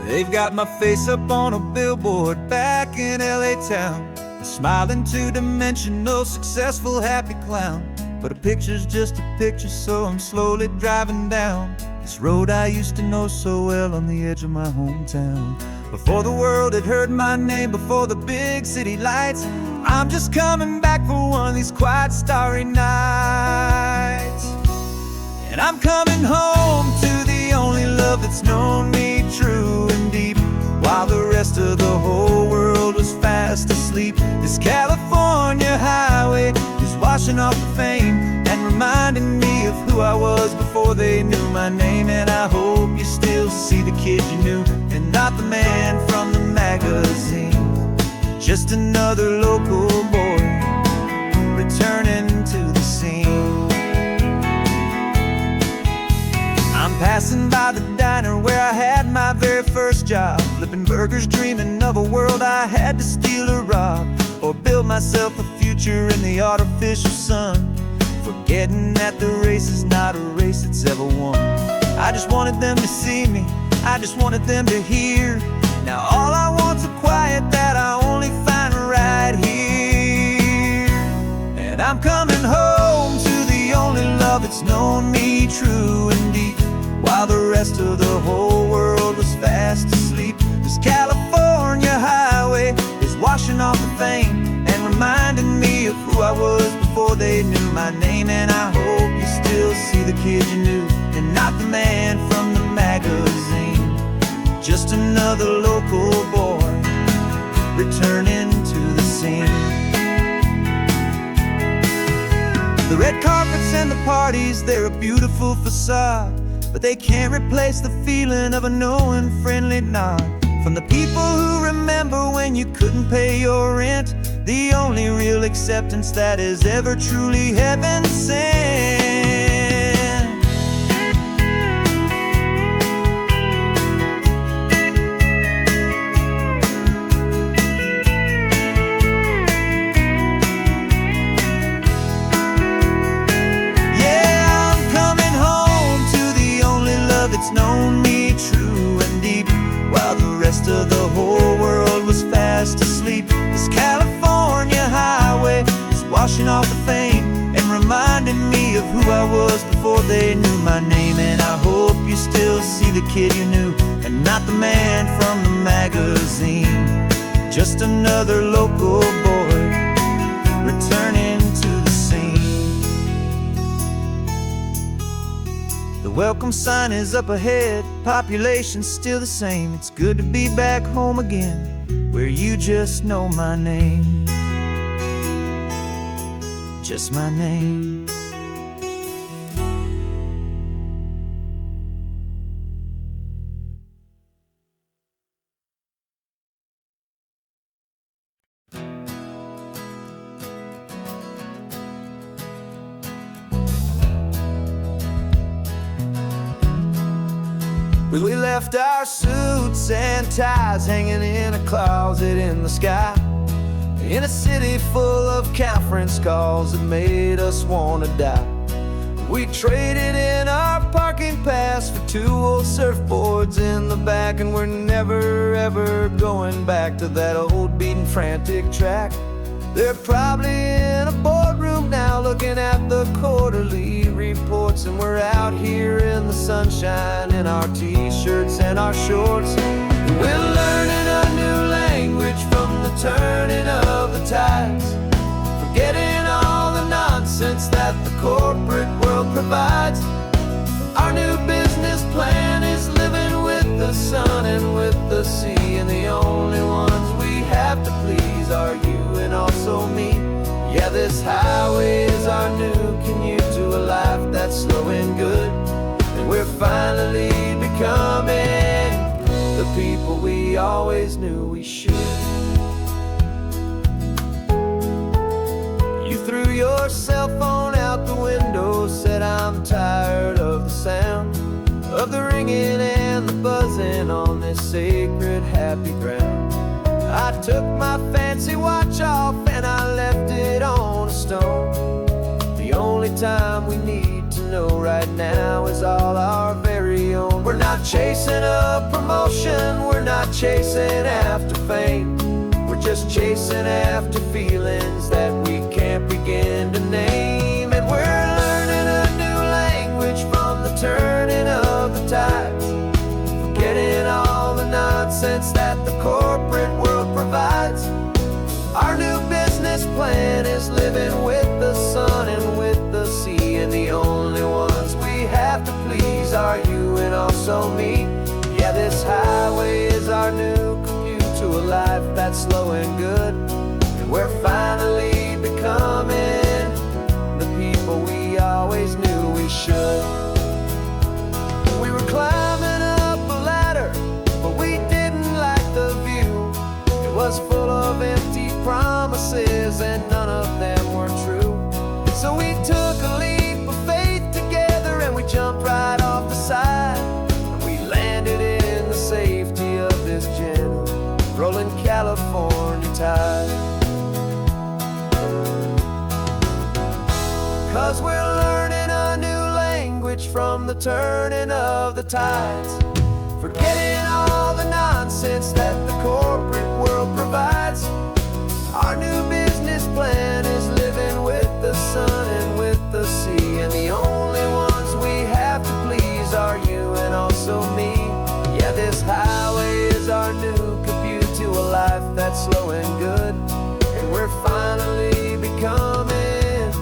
They've got my face up on a billboard back in LA town, a smiling two-dimensional, successful, happy clown. But a picture's just a picture, so I'm slowly driving down this road I used to know so well on the edge of my hometown. Before the world had heard my name, before the big city lights, I'm just coming back for one of these quiet, starry nights. And I'm coming home to the only love that's known me true and deep, while the rest of the whole world was fast asleep. This California highway is washing off the fame and reminding me of who I was before they knew my name. And I hope you still see the kid you knew, and not the man from the magazine. Just another local boy returning to the scene. I'm passing by the diner where I had my very first job, flipping burgers, dreaming of a world I had to steal or rob, or build myself a future in the artificial sun, forgetting that the race is not a race that's ever won. I just wanted them to see me, I just wanted them to hear. Now all I want's a quiet that I only find right here. And I'm coming home to the only love that's known me true and deep, while the rest of the whole world was fast asleep. This California highway is washing off the fame and reminding me of who I was before they knew my name. And I hope you still see the kid you knew, and not the man from the magazine. Just another local boy returning to the scene. The red carpets and the parties, they're a beautiful facade, but they can't replace the feeling of a knowing, friendly nod from the people who remember when you couldn't pay your rent, the only real acceptance that is ever truly heaven sent. It's known me true and deep, while the rest of the whole world was fast asleep. This California highway is washing off the fame and reminding reminding me of who I was before they knew my name. And I hope you still see the kid you knew, and not the man from the magazine. Just another local boy returning to the scene. The welcome sign is up ahead, population's still the same. It's good to be back home again, where you just know my name. Just my name. We left our suits and ties hanging in a closet in the sky, in a city full of conference calls that made us wanna die. We traded in our parking pass for 2 old surfboards in the back, and we're never ever going back to that old beaten frantic track. They're probably in a boardroom now looking at the quarterly reports, and we're out here in the sunshine in our t-shirts and our shorts. We're learning a new language from the turning of the tides, forgetting all the nonsense that the corporate world provides. Our new business plan is living with the sun and with the sea, and the only ones we have to please are you and also me. Yeah, this highway is our new commute to a life that's slow and good, and we're finally becoming the people we always knew we should. You threw your cell phone out the window, said I'm tired of the sound of the ringing and the buzzing on this sacred happy ground. I took my fancy watch off and I left it on a stone. The only time we need to know right now is all our very own. We're not chasing a promotion, we're not chasing after fame. We're just chasing after feelings that we can't begin to name. And we're learning a new language from the turning of the tides, forgetting all the nonsense that the corporate world provides. Our new business plan is living with the sun and with the sea, and the only ones we have to please are you and also me. Yeah, this highway is our new commute to a life that's slow and good, and we're finally becoming the people we always knew we should. We were climbing up a ladder, but we didn't like the view. It was full of empty promises and none of them were true. So we took a leap of faith together and we jumped right off the side, and we landed in the safety of this gentle rolling California tide. 'Cause we're learning a new language from the turning of the tides, forgetting all the nonsense that the corporate world provides. Our new business plan is living with the sun and with the sea, and the only ones we have to please are you and also me. Yeah, this highway is our new commute to a life that's slow and good, and we're finally becoming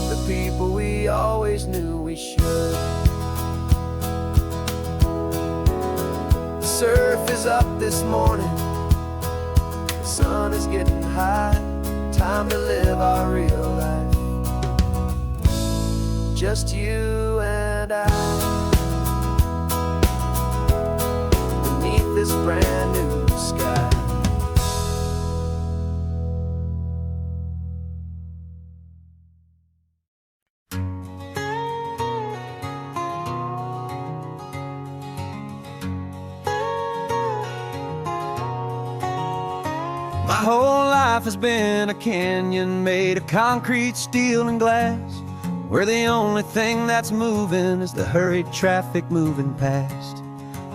the people we always knew we should. The surf is up this morning, the sun is getting high, time to live our real life, just you and I, beneath this brand new sky. My whole life has been a canyon made of concrete, steel, and glass, where the only thing that's moving is the hurried traffic moving past.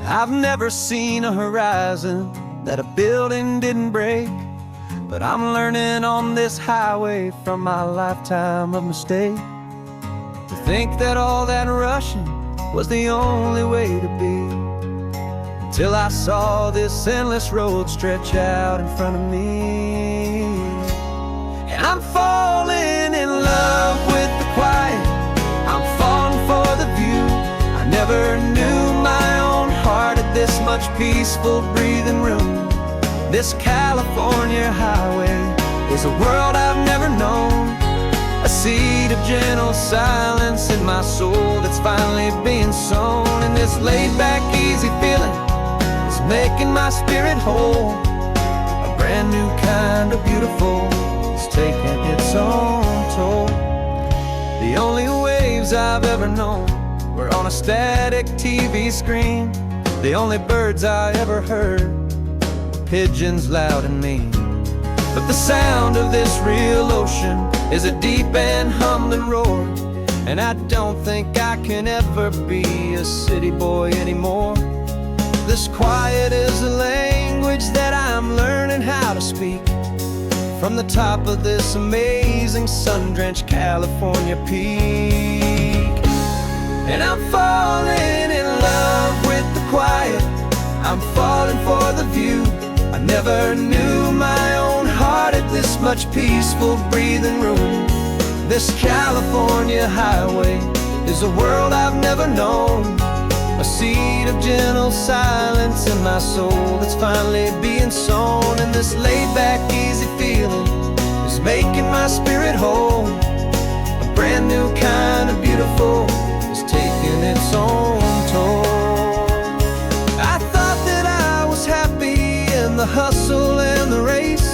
I've never seen a horizon that a building didn't break, but I'm learning on this highway from my lifetime of mistakes. think that all that rushing was the only way to be, till I saw this endless road stretch out in front of me. And I'm falling in love with the quiet, I'm falling for the view. I never knew my own heart had this much peaceful breathing room. This California highway is a world I've never known, a seed of gentle silence in my soul that's finally being sown. And this laid-back, easy feeling is making my spirit whole. A brand new kind of beautiful is taking its own toll. The only waves I've ever known were on a static TV screen. The only birds I ever heard were pigeons loud and mean. But the sound of this real ocean is a deep and humbling roar, and I don't think I can ever be a city boy anymore. This quiet is a language that I'm learning how to speak from the top of this amazing sun-drenched California peak. And I'm falling in love with the quiet, I'm falling for the view. I never knew my own heart had this much peaceful breathing room. This California highway is a world I've never known, a seed of gentle silence in my soul that's finally being sown. And this laid-back, easy feeling is making my spirit whole. A brand new kind of beautiful is taking its own toll. I thought that I was happy in the hustle and the race.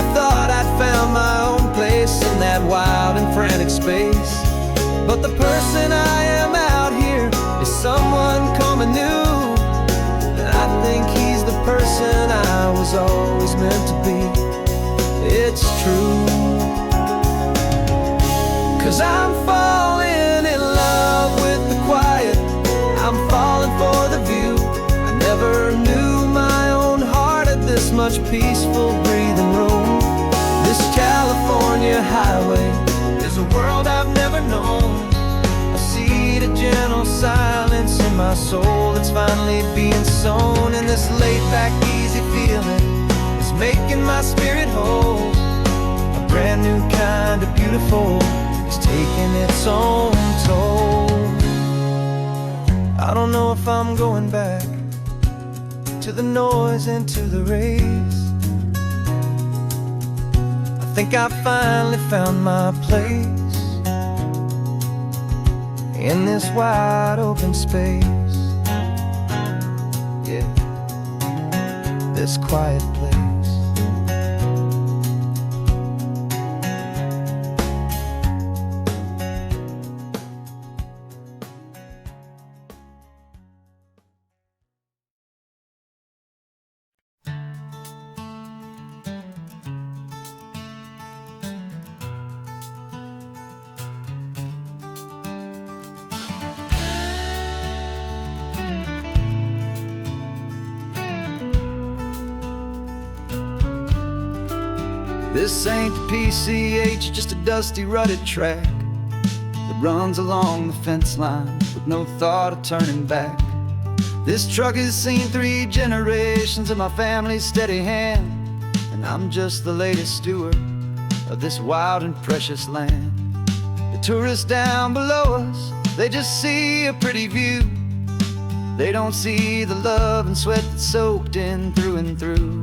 I thought I'd found my own place in that wild and frantic space. But the person I am out here is someone coming new, and I think he's the person I was always meant to be. It's true, 'cause I'm falling in love with the quiet, I'm falling for the view. I never knew my own heart had this much peaceful breathing room. This California highway is a world I've never known, a seed of gentle silence in my soul that's finally being sown. And this laid-back, easy feeling is making my spirit whole. A brand new kind of beautiful is taking its own toll. I don't know if I'm going back to the noise and to the race. I think I finally found my place in this wide open space. Yeah, this quiet place. This ain't the PCH, just a dusty, rutted track that runs along the fence line with no thought of turning back. This truck has seen 3 generations of my family's steady hand, and I'm just the latest steward of this wild and precious land. The tourists down below us, they just see a pretty view. They don't see the love and sweat that's soaked in through and through.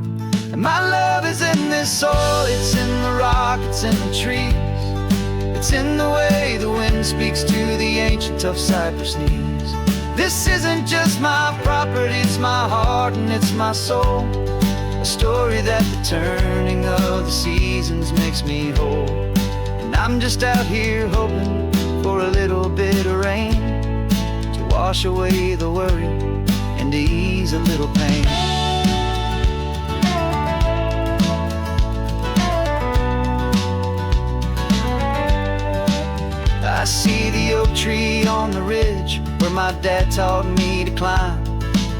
And my love is in this soil, it's in the rock, it's in the trees. It's in the way the wind speaks to the ancient tough cypress knees. This isn't just my property, it's my heart and it's my soul. A story that the turning of the seasons makes me whole. And I'm just out here hoping for a little bit of rain to wash away the worry and to ease a little pain. I see the oak tree on the ridge where my dad taught me to climb,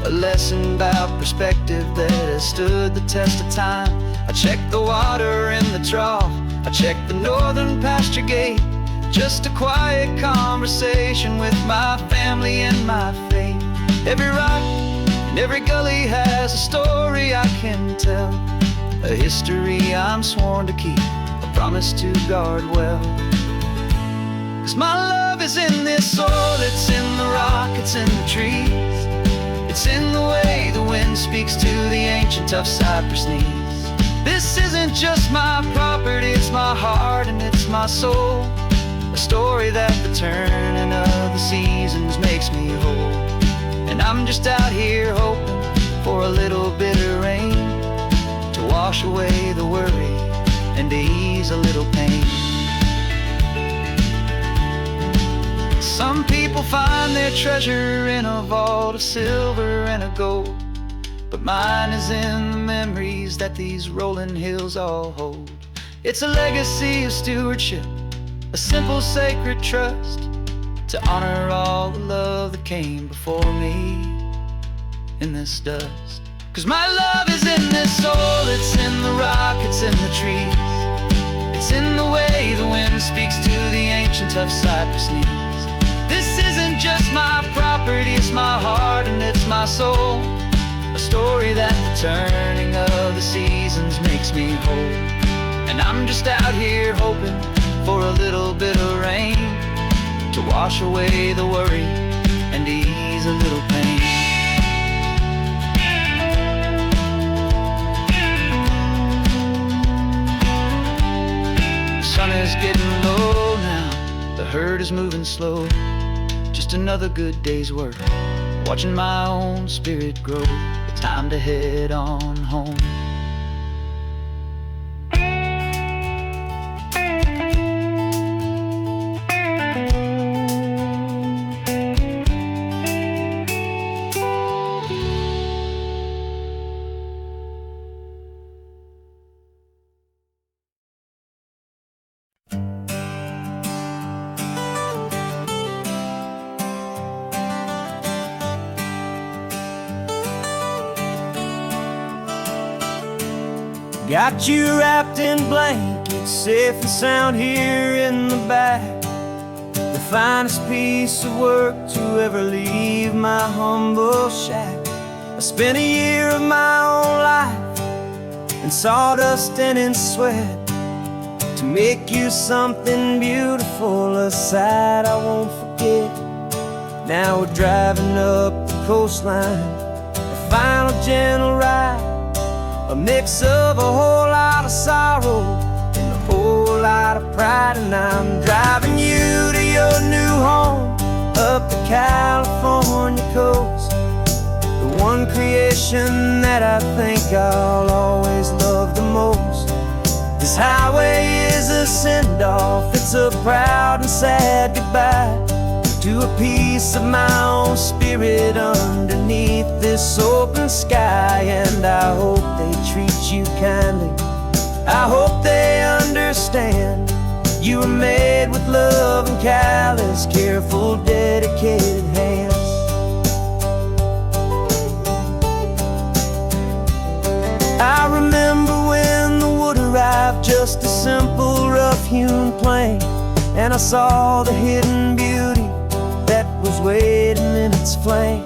a lesson about perspective that has stood the test of time. I check the water in the trough, I check the northern pasture gate, just a quiet conversation with my family and my faith. Every rock and every gully has a story I can tell, a history I'm sworn to keep, a promise to guard well. 'Cause my love is in this soil, it's in the rock, it's in the trees. It's in the way the wind speaks to the ancient tough cypress knees. This isn't just my property, it's my heart and it's my soul, a story that the turning of the seasons makes me whole. And I'm just out here hoping for a little bit of rain to wash away the worry and to ease a little pain. Some people find their treasure in a vault of silver and a gold, but mine is in the memories that these rolling hills all hold. It's a legacy of stewardship, a simple sacred trust, to honor all the love that came before me in this dust. 'Cause my love is in this soul, it's in the rock, it's in the trees. It's in the way the wind speaks to the ancient tough cypress knees. This isn't just my property, it's my heart and it's my soul, a story that the turning of the seasons makes me whole. And I'm just out here hoping for a little bit of rain to wash away the worry and ease a little pain. The sun is getting low now, the herd is moving slow. Just another good day's work, watching my own spirit grow. Time to head on home. Got you wrapped in blankets, safe and sound here in the back. The finest piece of work to ever leave my humble shack. I spent a year of my own life in sawdust and in sweat to make you something beautiful, a sight I won't forget. Now we're driving up the coastline, a final gentle ride, a mix of a whole lot of sorrow and a whole lot of pride. And I'm driving you to your new home up the California coast, the one creation that I think I'll always love the most. This highway is a send-off, it's a proud and sad goodbye to a piece of my own spirit underneath this open sky. And I hope they treat you kindly, I hope they understand you were made with love and callous, careful, dedicated hands. I remember when the wood arrived, just a simple rough-hewn plank, and I saw the hidden beauty that was waiting in its flame.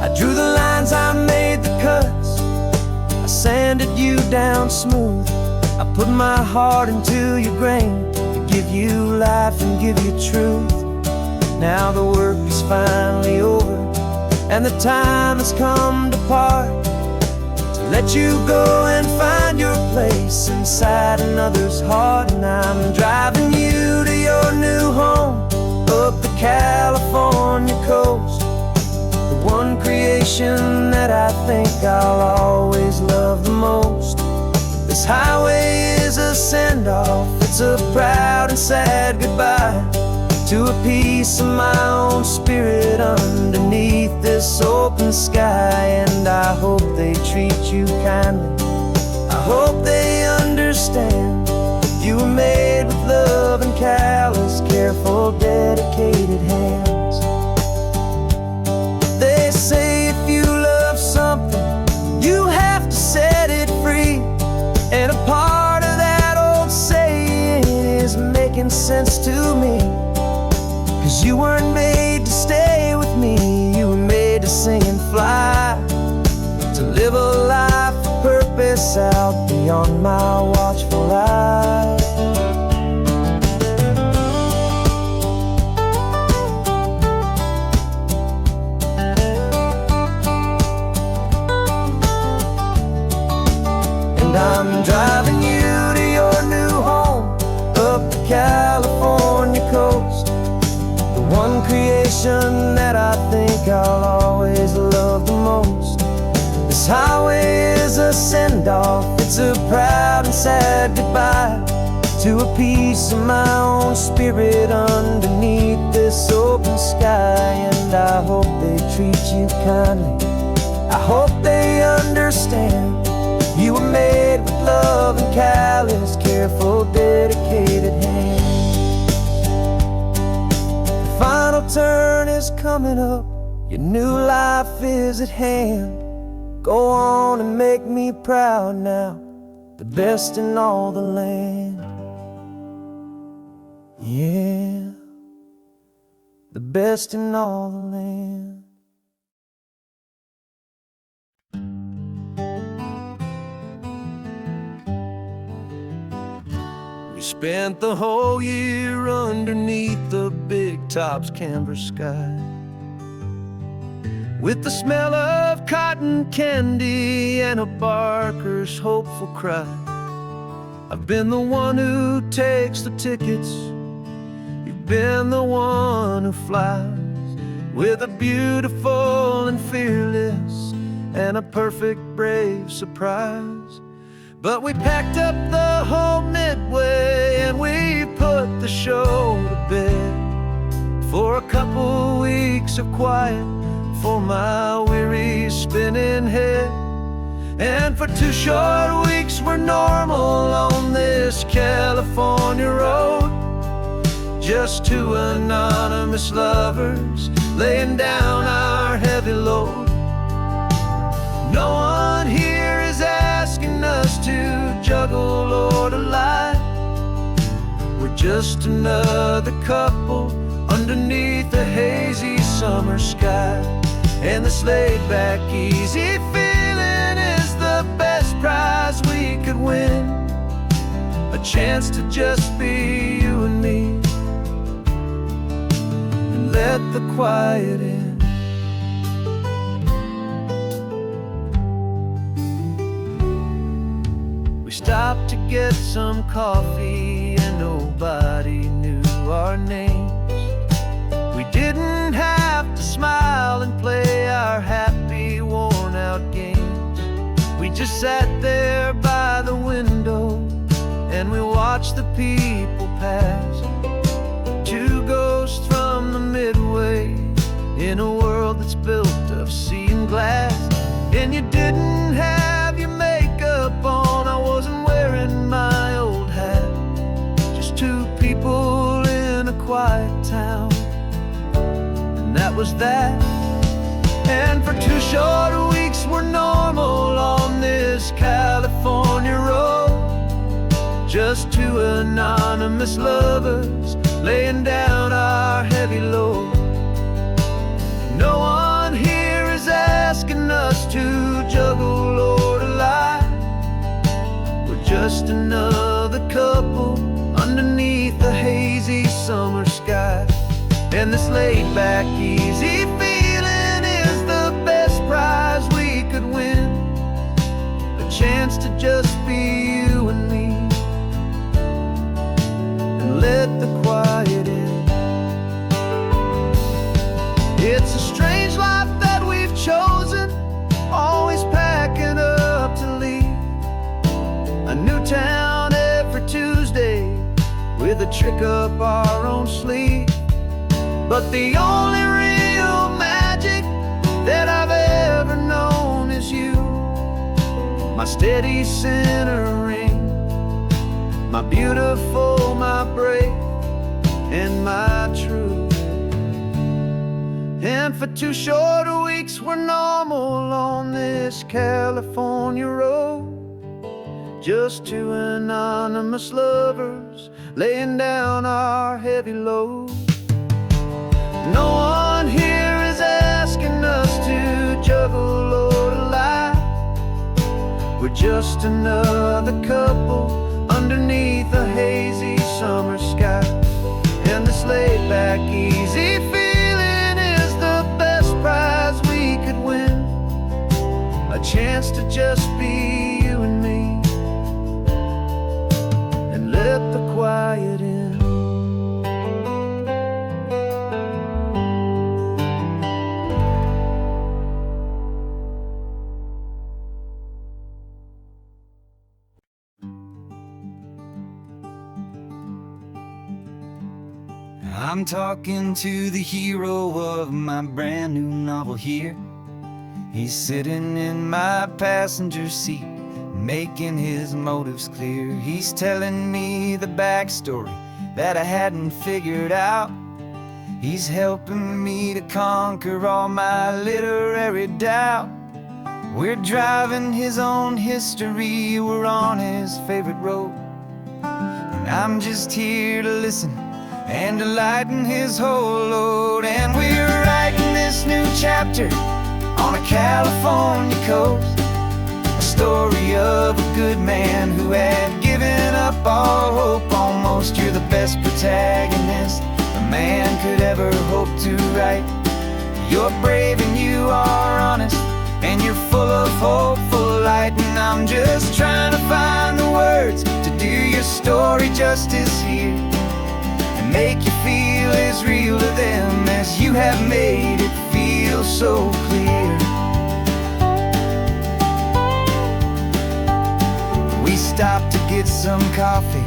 I drew the lines, I made the cuts, I sanded you down smooth. I put my heart into your grain to give you life and give you truth. Now the work is finally over and the time has come to part, to let you go and find your place inside another's heart. And I'm driving you to your new home up the California coast, the one creation that I think I'll always love the most. This highway is a send-off, it's a proud and sad goodbye to a piece of my own spirit underneath this open sky. And I hope they treat you kindly, I hope they understand you were made with love and callous, careful, dedicated hands. They say if you love something, you have to set it free. And a part of that old saying is making sense to me. life of purpose out beyond my watchful eye. And I'm driving you to your new home up the California coast, the one creation that I think I'll always love the most. This highway is a send-off, it's a proud and sad goodbye to a piece of my own spirit underneath this open sky. And I hope they treat you kindly, I hope they understand you were made with love and callous, careful, dedicated hands. The final turn is coming up, your new life is at hand. Go on and make me proud now, the best in all the land. Yeah, the best in all the land. We spent the whole year underneath the big top's canvas sky, with the smell of cotton candy and a barker's hopeful cry. I've been the one who takes the tickets, you've been the one who flies, with a beautiful and fearless and a perfect brave surprise. But we packed up the whole Midway and we put the show to bed for a couple weeks of quiet for my weary spinning head. And for 2 short weeks we're normal on this California road, just 2 anonymous lovers laying down our heavy load. No one here is asking us to juggle or to lie, we're just another couple underneath a hazy summer sky. And this laid-back, easy feeling is the best prize we could win, a chance to just be you and me, and let the quiet in. We stopped to get some coffee and nobody knew our names. We didn't have to smile and play our happy, worn-out games. We just sat there by the window and we watched the people pass, 2 ghosts from the Midway in a world that's built of sea and glass. And you didn't have your makeup on, I wasn't wearing my old hat, just 2 people in a quiet town, that was that. And for 2 short weeks we're normal on this California road, just 2 anonymous lovers laying down our heavy load. No one here is asking us to juggle or to lie, we're just another couple underneath the hazy summer sky. And this laid-back, easy feeling is the best prize we could win, a chance to just be you and me, and let the quiet in. It's a strange life that we've chosen, always packing up to leave a new town every Tuesday with a trick up our own sleeve. But the only real magic that I've ever known is you, my steady centering, my beautiful, my brave, and my true. And for 2 short weeks we're normal on this California road, just 2 anonymous lovers laying down our heavy load. No one here is asking us to juggle or to lie, We're just another couple underneath a hazy summer sky. And this laid-back, easy feeling is the best prize we could win. A chance to just be you and me, and let the quiet in. I'm talking to the hero of my brand new novel here. He's sitting in my passenger seat, making his motives clear. He's telling me the backstory that I hadn't figured out. He's helping me to conquer all my literary doubt. We're driving his own history, we're on his favorite road, and I'm just here to listen and to lighten his whole load. And we're writing this new chapter on a California coast, a story of a good man who had given up all hope almost. You're the best protagonist a man could ever hope to write. You're brave and you are honest, and you're full of hopeful light. And I'm just trying to find the words to do your story justice here, and make you feel as real to them as you have made it feel so clear. We stopped to get some coffee,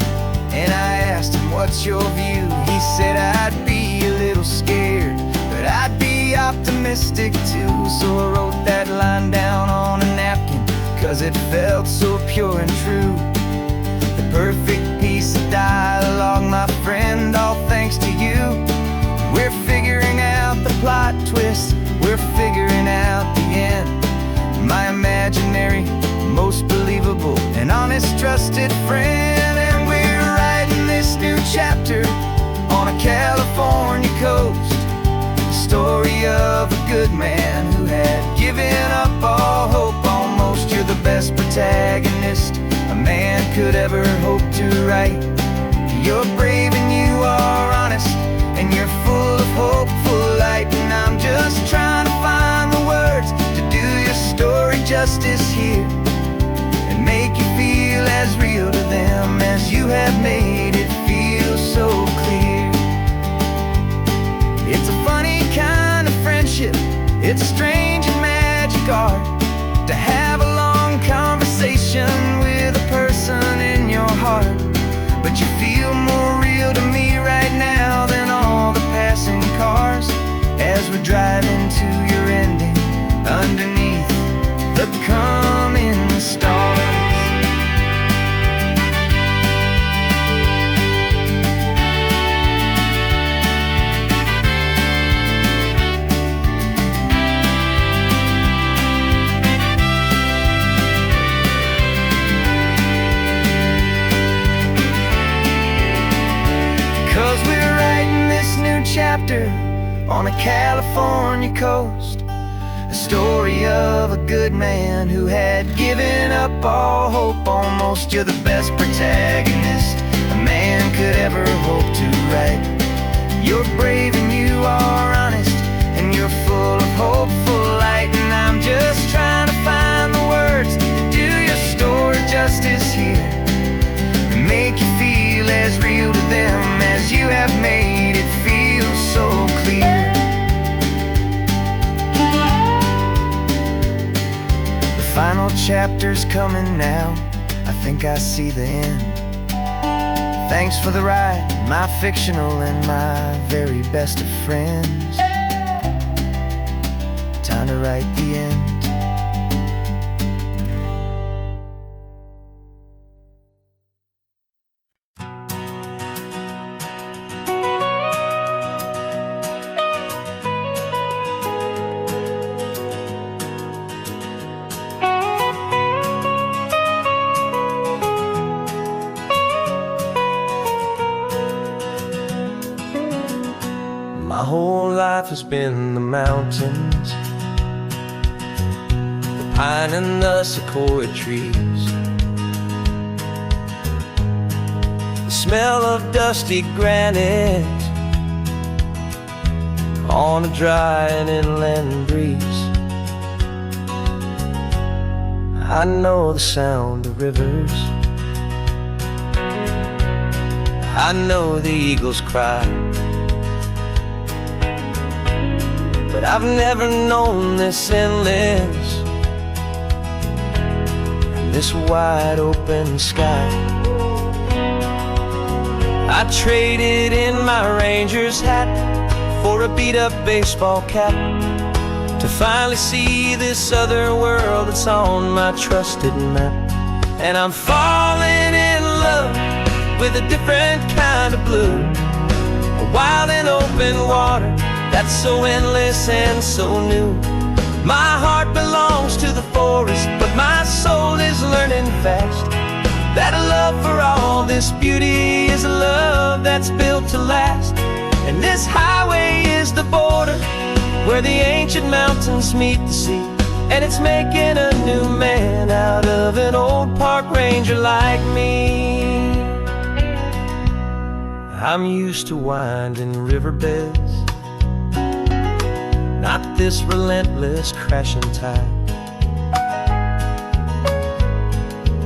and I asked him, what's your view? He said, I'd be a little scared, but I'd be optimistic too. So I wrote that line down on a napkin, 'cause it felt so pure and true. The perfect piece of dialogue, my friend, all thanks to you. We're figuring out the plot twist, we're figuring out the end. My imaginary, most believable and honest trusted friend. And we're writing this new chapter on a California coast, the story of a good man who had given up all hope almost. You're the best protagonist a man could ever hope to write. You're brave and you are honest, and you're full of hopeful light. And I'm just trying to find the words to do your story justice here, and make you feel as real to them as you have made it feel so clear. It's a funny kind of friendship, it's strange and magic art to have a long conversation with a person in your heart. But you feel more real to me right now than all the passing cars, as we're driving to your ending underneath the coming stars. Chapter on a California coast, a story of a good man who had given up all hope almost. You're the best protagonist a man could ever hope to write. You're brave and you are honest, and you're full of hopeful light. And I'm just trying to find the words to do your story justice here, and make you feel as real to them as you have made it feel so clear. The final chapter's coming now, I think I see the end. Thanks for the ride, my fictional and my very best of friends. Time to write the end. My whole life has been the mountains, the pine and the sequoia trees. The smell of dusty granite on a dry and inland breeze. I know the sound of rivers, I know the eagles cry, but I've never known this endless and this wide open sky. I traded in my ranger's hat for a beat-up baseball cap to finally see this other world that's on my trusted map. And I'm falling in love with a different kind of blue, a wild and open water that's so endless and so new. My heart belongs to the forest, but my soul is learning fast that a love for all this beauty is a love that's built to last. And this highway is the border where the ancient mountains meet the sea, and it's making a new man out of an old park ranger like me. I'm used to winding riverbeds, not this relentless crashing tide.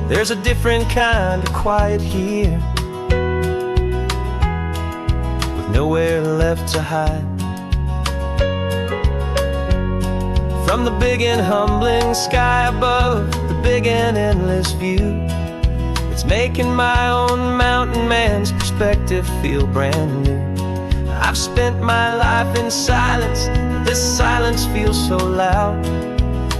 There's a different kind of quiet here, with nowhere left to hide. From the big and humbling sky above, the big and endless view, it's making my own mountain man's perspective feel brand new. I've spent my life in silence, this silence feels so loud.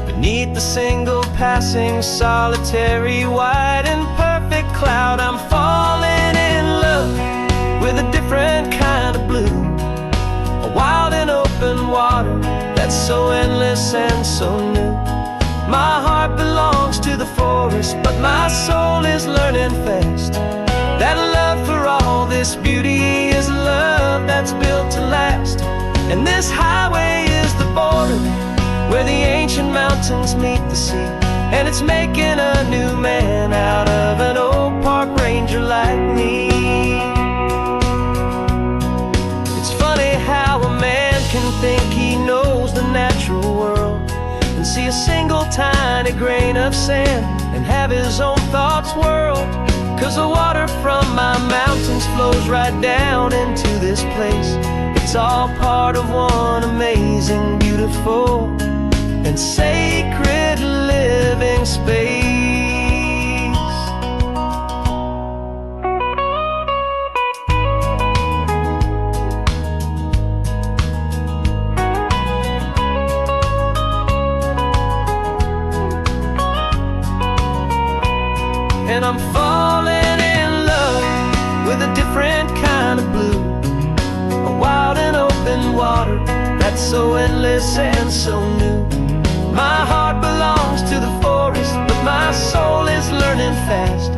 Beneath the single passing solitary white and perfect cloud, I'm falling in love with a different kind of blue, a wild and open water that's so endless and so new. My heart belongs to the forest, but my soul is learning fast that a love for all this beauty is a love that's built to last. And this highway is the border where the ancient mountains meet the sea, and it's making a new man out of an old park ranger like me. It's funny how a man can think he knows the natural world and see a single tiny grain of sand and have his own thoughts whirled. 'Cause the water from my mountains flows right down into this place. It's all part of one amazing, beautiful, and sacred living space. And I'm falling in love with a different kind of blue, a wild and open water that's so endless and so new. My heart belongs to the forest, but my soul is learning fast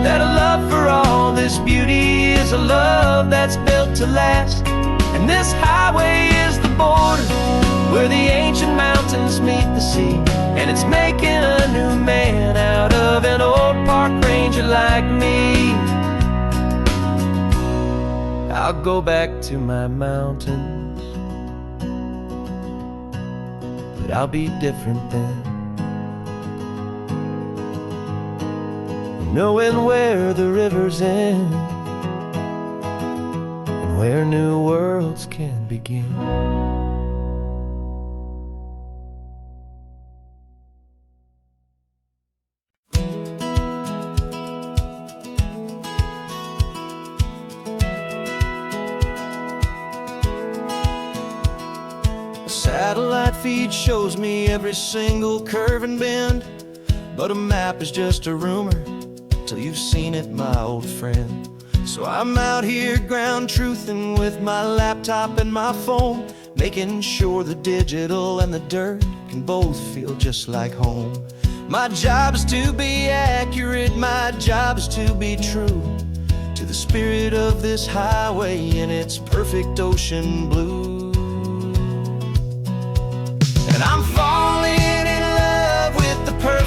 that a love for all this beauty is a love that's built to last. And this highway is the border where the ancient mountains meet the sea, and it's making a new man out of an old park ranger like me. I'll go back to my mountains, but I'll be different then, knowing where the rivers end and where new worlds can begin. Satellite feed shows me every single curve and bend, but a map is just a rumor till you've seen it, my old friend. So I'm out here ground truthing with my laptop and my phone, making sure the digital and the dirt can both feel just like home. My job is to be accurate, my job is to be true to the spirit of this highway in its perfect ocean blue. And I'm falling in love with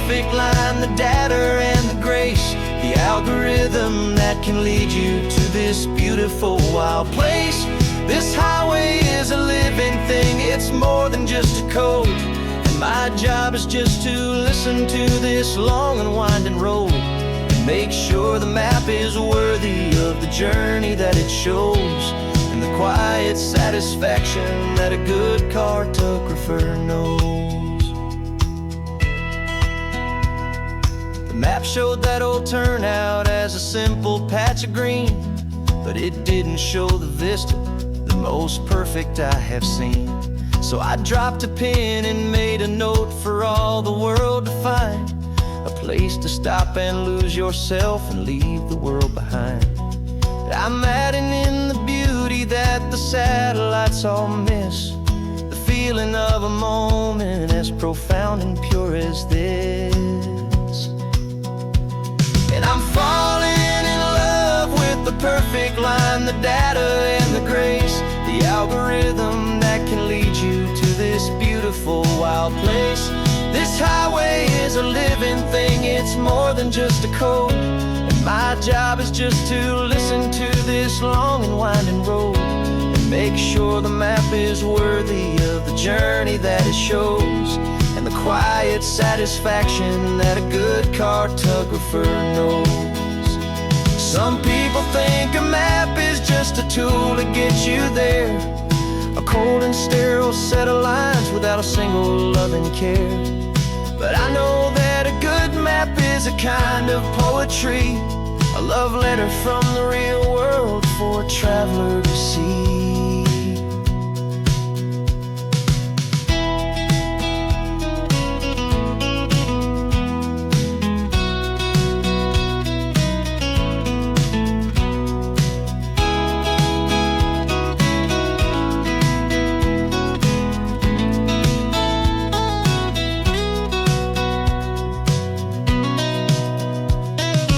perfect line, the data and the grace, the algorithm that can lead you to this beautiful wild place. This highway is a living thing, it's more than just a code. And my job is just to listen to this long and winding road and make sure the map is worthy of the journey that it shows, and the quiet satisfaction that a good cartographer knows. The map showed that old turnout as a simple patch of green, but it didn't show the vista, the most perfect I have seen. So I dropped a pin and made a note for all the world to find, a place to stop and lose yourself and leave the world behind. I'm adding in the beauty that the satellites all miss, the feeling of a moment as profound and pure as this. And I'm falling in love with the perfect line, the data and the grace, the algorithm that can lead you to this beautiful wild place. This highway is a living thing, it's more than just a code. And my job is just to listen to this long and winding road and make sure the map is worthy of the journey that it shows, and the quiet satisfaction that a good cartographer knows. Some people think a map is just a tool to get you there, a cold and sterile set of lines without a single loving care. But I know that a good map is a kind of poetry, a love letter from the real world for a traveler to see.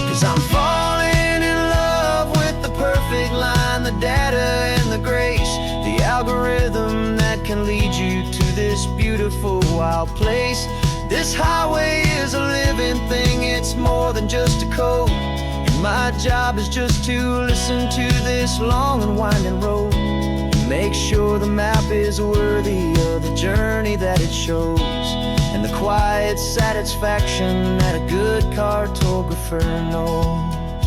'Cause I'm falling in love with the perfect line, the data and the grace, the algorithm that can lead you to this beautiful wild place. This highway is a living thing, it's more than just a code. And my job is just to listen to this long and winding road and make sure the map is worthy of the journey that it shows, and the quiet satisfaction that a good cartographer knows.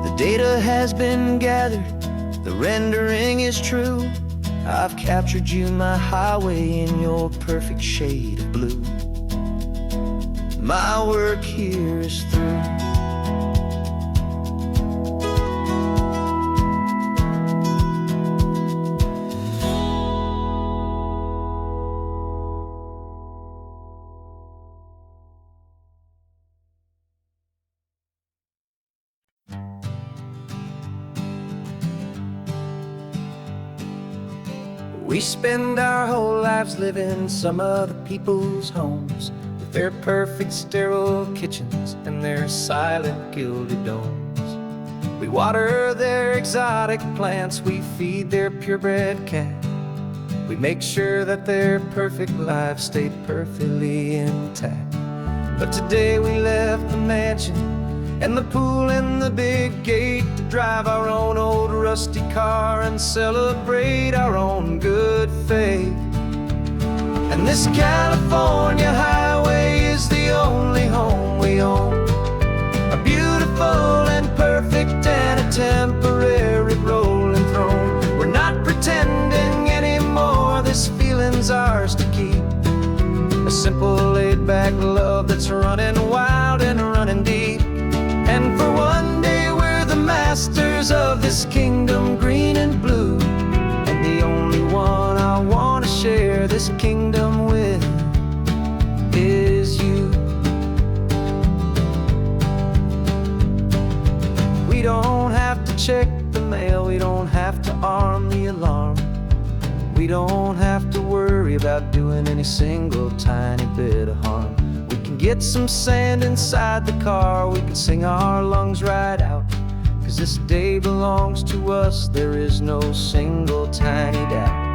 The data has been gathered, the rendering is true. I've captured you, my highway, in your perfect shade of blue. My work here is through. We spend our whole lives living some other people's homes, with their perfect sterile kitchens and their silent gilded domes. We water their exotic plants, we feed their purebred cat. We make sure that their perfect lives stay perfectly intact. But today we left the mansion and the pool and the big gate to drive our own old rusty car and celebrate our own good faith. And this California highway is the only home we own, a beautiful and perfect and a temporary rolling throne. We're not pretending anymore, this feeling's ours to keep, a simple laid-back love that's running wild and running deep. And for one day we're the masters of this kingdom green and blue, and the only one I want to share this kingdom with is you. We don't have to check the mail, we don't have to arm the alarm, we don't have to worry about doing any single tiny bit of harm. We can get some sand inside the car, we can sing our lungs right out, 'cause this day belongs to us, there is no single tiny doubt.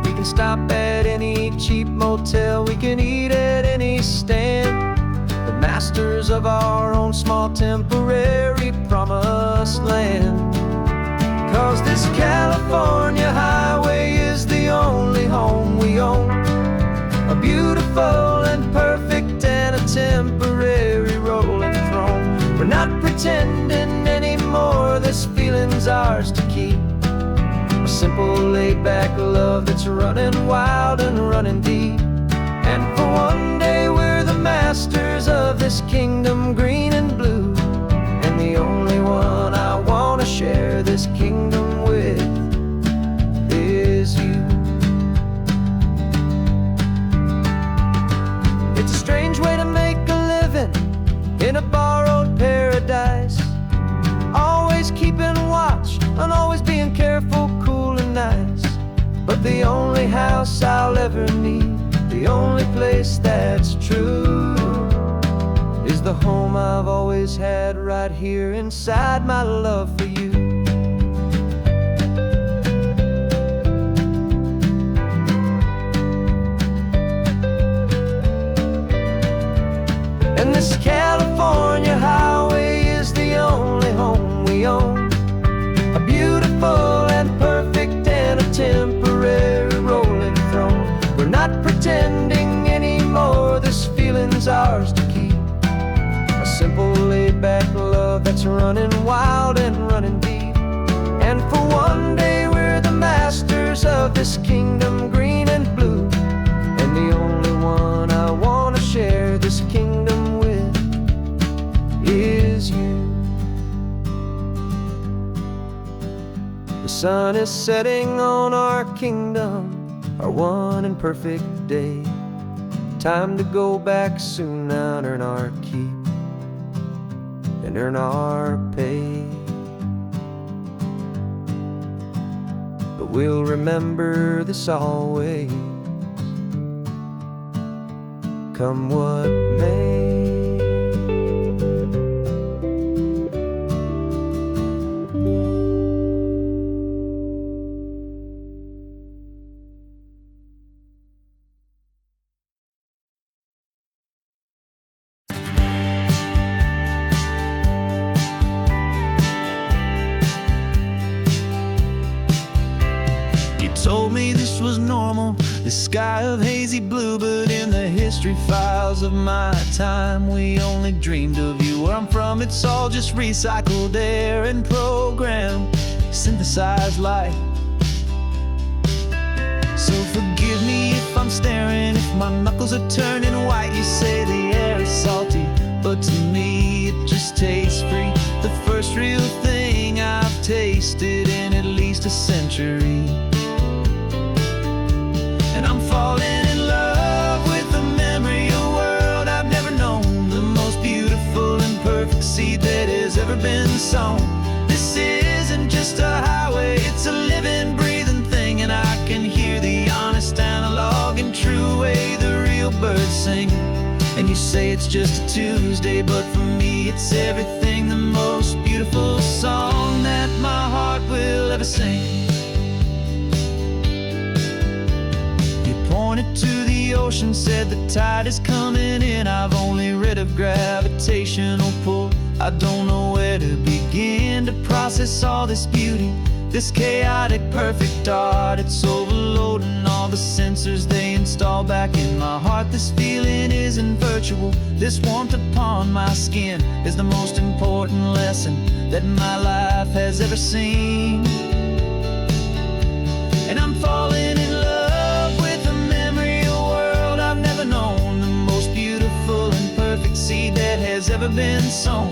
We can can stop at any cheap motel, we can eat at any stand. The masters of our own small temporary promised land. 'Cause this California highway is the only home we own, a beautiful and perfect and a temporary rolling throne. We're not pretending anymore, this feeling's ours to keep. A simple laid-back love that's running wild and running deep. And for one day we're the masters of this kingdom, green and blue. And the only one I want to share this kingdom with is you. It's a strange way to make a living in a borrowed paradise, always keeping watch and always being careful, cool and nice. But the only house I'll ever need, the only place that's true, is the home I've always had right here inside my love for you. And this California highway is the only home we own, a beautiful and perfect and a temporary rolling throne. We're not pretending anymore, this feeling's ours to keep. A simple laid-back love that's running wild and running deep. And for one day we're the masters of this kingdom, green and blue. And the only one I want to share this kingdom with is you. The sun is setting on our kingdom, our one and perfect day. Time to go back soon now and earn our keep and earn our pay. But we'll remember this always, come what may. Told me this was normal, this sky of hazy blue, but in the history files of my time, we only dreamed of you. Where I'm from, it's all just recycled air and programmed, synthesized light. So forgive me if I'm staring, if my knuckles are turning white. You say the air is salty, but to me it just tastes free. The first real thing I've tasted in at least a century. And I'm falling in love with the memory of a world I've never known, the most beautiful and perfect seed that has ever been sown. This isn't just a highway, it's a living, breathing thing. And I can hear the honest, analog and true way the real birds sing. And you say it's just a Tuesday, but for me it's everything, the most beautiful song that my heart will ever sing. Pointed to the ocean, said the tide is coming in. I've only read of gravitational pull, I don't know where to begin to process all this beauty, this chaotic perfect art. It's overloading all the sensors they install back in my heart. This feeling isn't virtual, this warmth upon my skin is the most important lesson that my life has ever seen. And I'm falling in love with the memory of a world I've never known, the most beautiful and perfect seed that has ever been sown.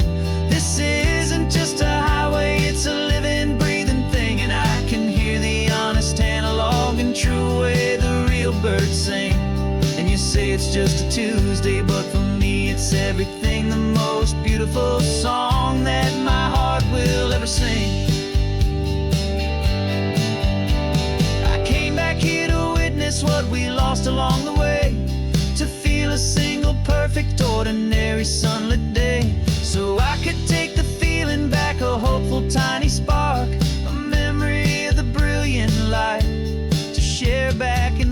This isn't just a highway, it's a living, breathing thing. And I can hear the honest, analog and true way the real birds sing. And you say it's just a Tuesday, but for me it's everything, the most beautiful song that my heart will ever sing. What we lost along the way, to feel a single perfect ordinary sunlit day, so I could take the feeling back, a hopeful tiny spark, a memory of the brilliant light, to share back in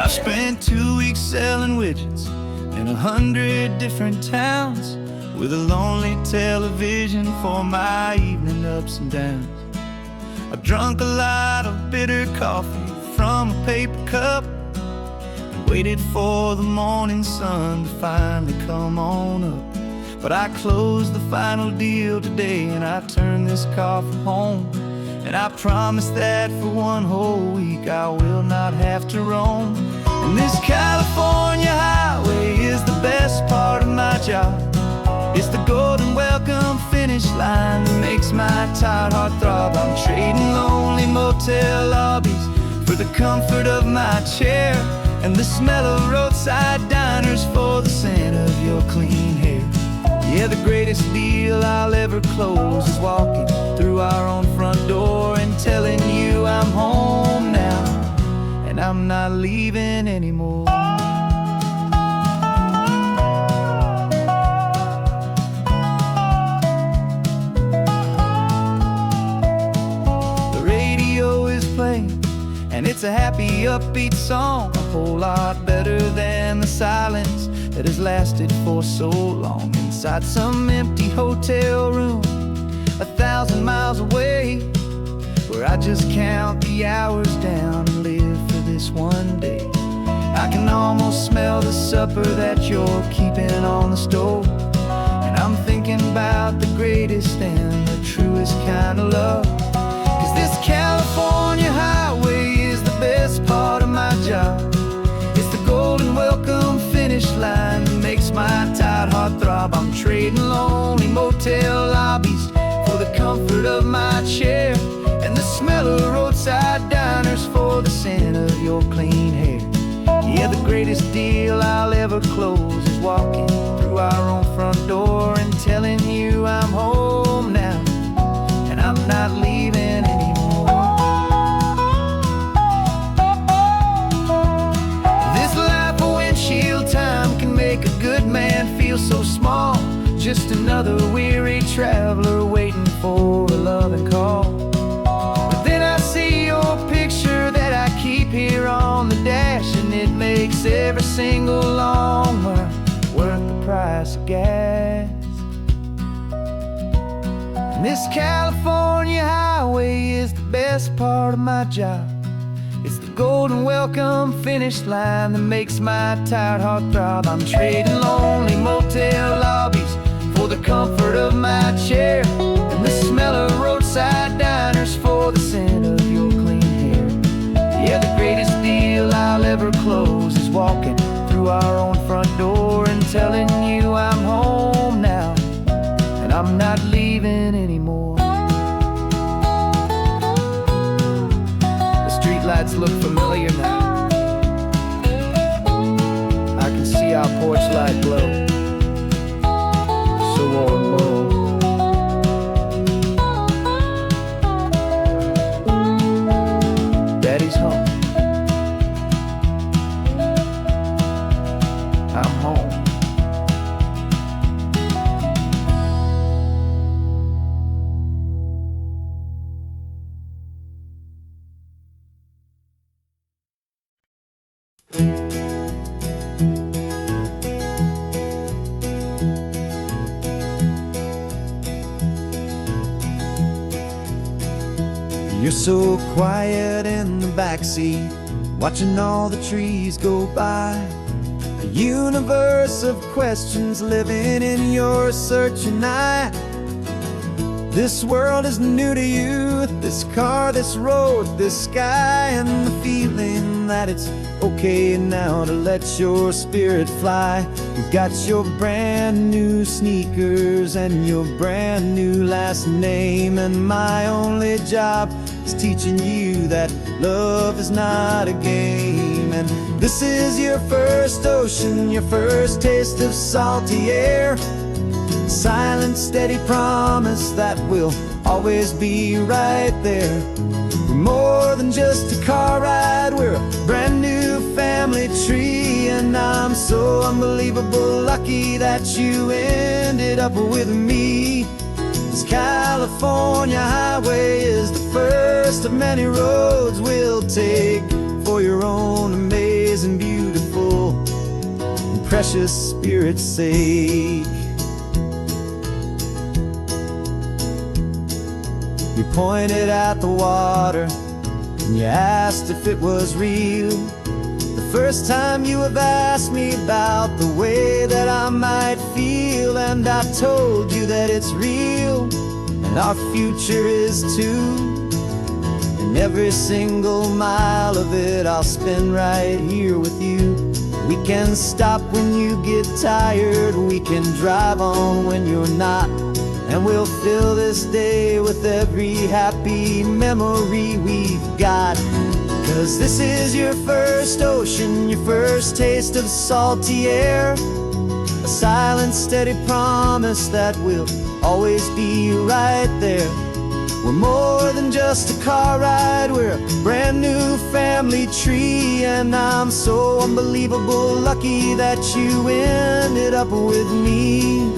I've spent 2 weeks selling widgets in 100 different towns, with a lonely television for my evening ups and downs. I've drunk a lot of bitter coffee from a paper cup, and waited for the morning sun to finally come on up. But I closed the final deal today, and I turned this car from home. And I promise that for one whole week I will not have to roam. And this California highway is the best part of my job. It's the golden welcome finish line that makes my tired heart throb. I'm trading lonely motel lobbies for the comfort of my chair, and the smell of roadside diners for the scent of your clean hair. Yeah, the greatest deal I'll ever close is walking through our own front door and telling you I'm home now, and I'm not leaving anymore. The radio is playing, and it's a happy, upbeat song, a whole lot better than the silence that has lasted for so long inside some empty hotel room 1,000 miles away, where I just count the hours down and live for this one day. I can almost smell the supper that you're keeping on the stove, and I'm thinking about the greatest and the truest kind of love. 'Cause this California highway is the best part of my job. It's the golden welcome finish line that makes my tired heart throb. I'm trading lonely motel lobbies for the comfort of my chair, and the smell of roadside diners for the scent of your clean hair. Yeah, the greatest deal I'll ever close is walking through our own front door and telling you I'm home now, and I'm not leaving anymore. This life of windshield time can make a good man feel so small, just another weary traveler waiting for a loving call. But then I see your picture that I keep here on the dash, and it makes every single long mile worth the price of gas. And this California highway is the best part of my job. It's the golden welcome finish line that makes my tired heart throb. I'm trading lonely motel lobbies for the comfort of my chair, and the smell of roadside diners for the scent of your clean hair. Yeah, the greatest deal I'll ever close is walking through our own front door and telling you I'm home now, and I'm not leaving anymore. The streetlights look familiar now. I can see our porch light glow, so warm, bold. Daddy's home. I'm home. You're so quiet in the backseat, watching all the trees go by. A universe of questions living in your searching eye. This world is new to you, this car, this road, this sky, and the feeling that it's okay now to let your spirit fly. You've got your brand new sneakers and your brand new last name, and my only job is teaching you that love is not a game. And this is your first ocean, your first taste of salty air. Silent, steady promise that we'll always be right there. We're more than just a car ride, we're a brand new family tree. And I'm so unbelievable lucky that you ended up with me. This California highway is the first of many roads we'll take for your own amazing beauty. precious Spirit's sake. You pointed at the water and you asked if it was real. The first time you have asked me about the way that I might feel, and I told you that it's real and our future is too. And every single mile of it I'll spend right here with you. We can stop when you get tired, we can drive on when you're not, and we'll fill this day with every happy memory we've got. 'Cause this is your first ocean, your first taste of salty air, a silent, steady promise that we'll always be right there. We're more than just a car ride, we're a brand new family tree. And I'm so unbelievable lucky that you ended up with me.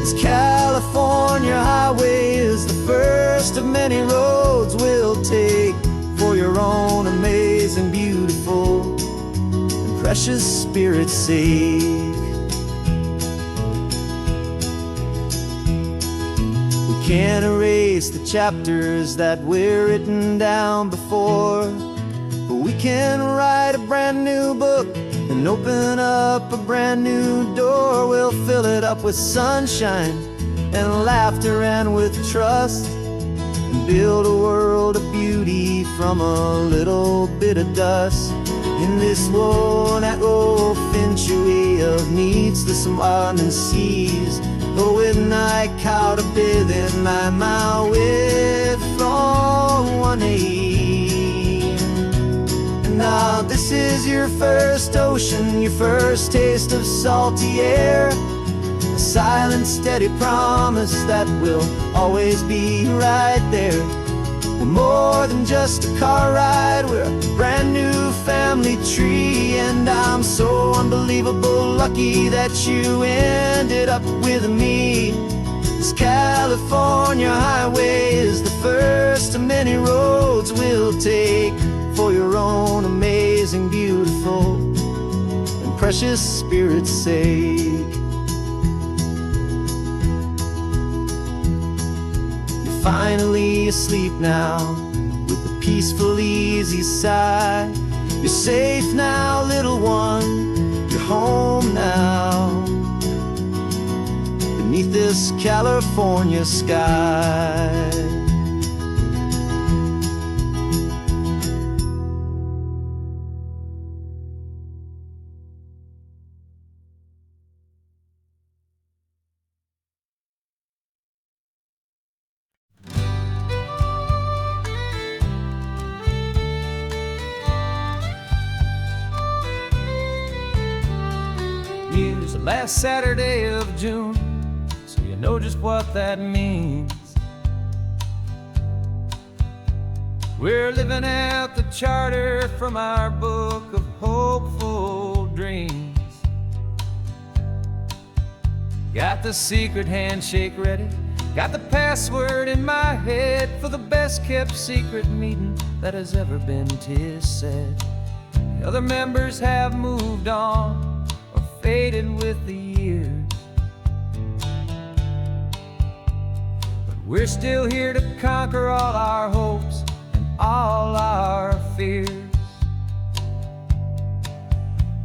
This California highway is the first of many roads we'll take for your own amazing, beautiful, and precious Spirit's sake. Can't erase the chapters that we're written down before, but we can write a brand new book and open up a brand new door. We'll fill it up with sunshine and laughter and with trust, and build a world of beauty from a little bit of dust. In this worn-out old century of needs to some winding seas, oh, with night caught a bit in my way from 180. And now this is your first ocean, your first taste of salty air, a silent, steady promise that we'll always be right there. We're more than just a car ride, we're a brand new family tree. And I'm so unbelievable lucky that you ended up with me. This California highway is the first of many roads we'll take for your own amazing, beautiful, and precious Spirit's sake. Finally asleep now, with a peaceful, easy sigh. You're safe now, little one, you're home now, beneath this California sky. Here's the last Saturday of June, so you know just what that means. We're living out the charter from our book of hopeful dreams. Got the secret handshake ready, got the password in my head for the best kept secret meeting that has ever been, 'tis said. The other members have moved on, faded with the years, but we're still here to conquer all our hopes and all our fears.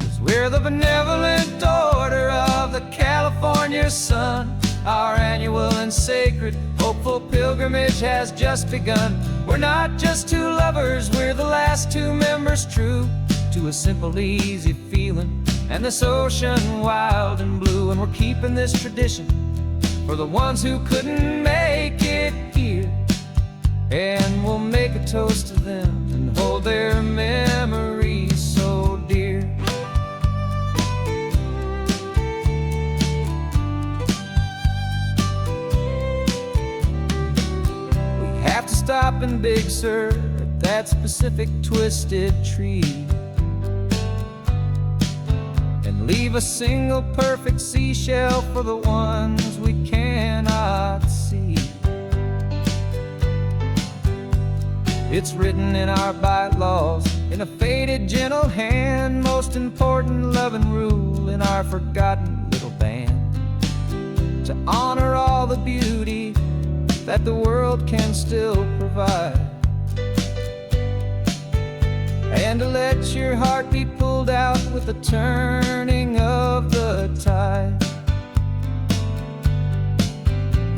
'Cause we're the benevolent order of the California sun. Our annual and sacred hopeful pilgrimage has just begun. We're not just two lovers, we're the last two members true to a simple, easy feeling and this ocean wild and blue. And we're keeping this tradition for the ones who couldn't make it here, and we'll make a toast to them and hold their memories so dear. We have to stop in Big Sur at that specific twisted tree, leave a single perfect seashell for the ones we cannot see. It's written in our bylaws in a faded, gentle hand, most important loving rule in our forgotten little band, to honor all the beauty that the world can still provide, and to let your heart be pulled out with the turning of the tide.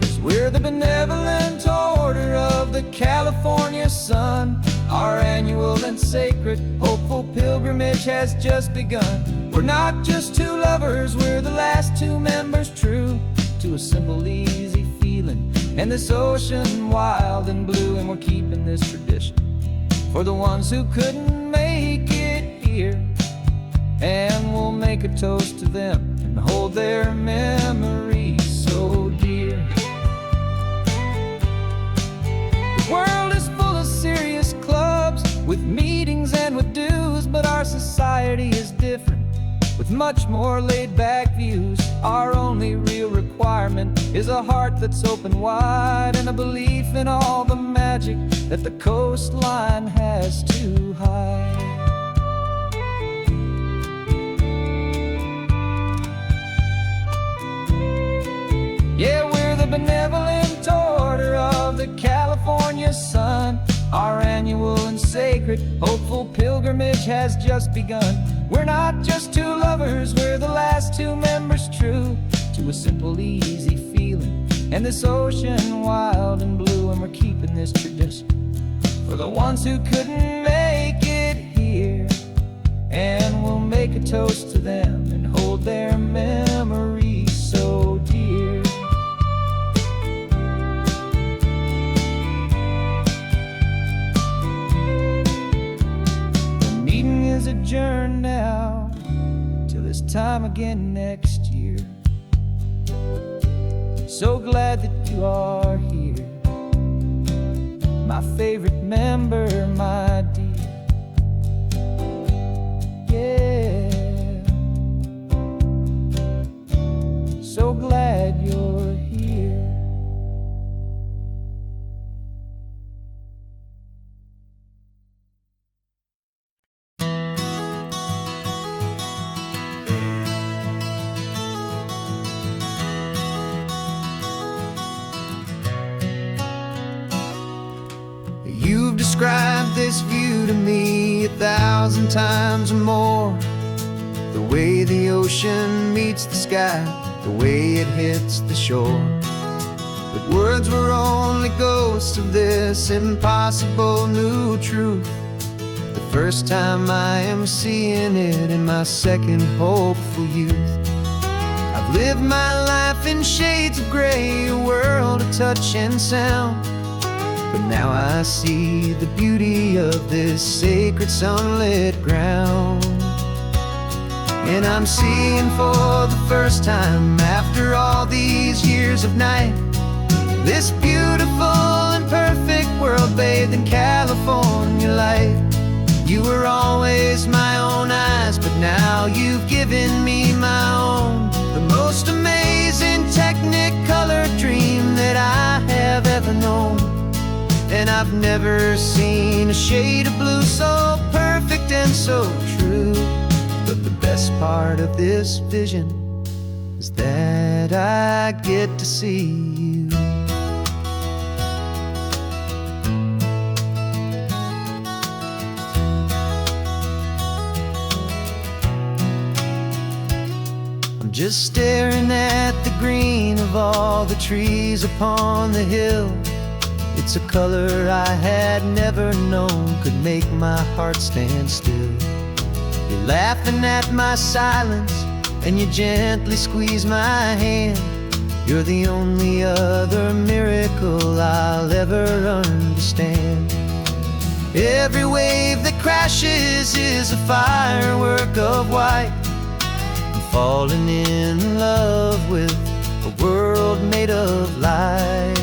'Cause we're the benevolent order of the California sun. Our annual and sacred hopeful pilgrimage has just begun. We're not just two lovers, we're the last two members true to a simple, easy feeling, and this ocean wild and blue. And we're keeping this tradition for the ones who couldn't make it here, and we'll make a toast to them and hold their memories so dear. The world is full of serious clubs with meetings and with dues, but our society is different with much more laid-back views. Our only real requirement is a heart that's open wide, and a belief in all the magic that the coastline has to hide. Yeah, we're the benevolent order of the California sun. Our annual and sacred hopeful pilgrimage has just begun. We're not just two lovers, we're the last two members true to a simple, easy feeling, and this ocean wild and blue. And we're keeping this tradition for the ones who couldn't make it here, and we'll make a toast to them and hold their memories so dear. The meeting is adjourned now till this time again next year. So glad that you are here, my favorite member, my dear. Yeah, so glad you're here. You've described this view to me 1,000 times or more. The way the ocean meets the sky, the way it hits the shore. But words were only ghosts of this impossible new truth. The first time I am seeing it in my second hopeful youth. I've lived my life in shades of gray, a world of touch and sound. But now I see the beauty of this sacred sunlit ground. And I'm seeing for the first time after all these years of night, this beautiful and perfect world bathed in California light. You were always my own eyes, but now you've given me my own. The most amazing technicolor dream that I have ever known. And I've never seen a shade of blue so perfect and so true. But the best part of this vision is that I get to see you. I'm just staring at the green of all the trees upon the hill. It's a color I had never known could make my heart stand still. You're laughing at my silence, and you gently squeeze my hand. You're the only other miracle I'll ever understand. Every wave that crashes is a firework of white. I'm falling in love with a world made of light.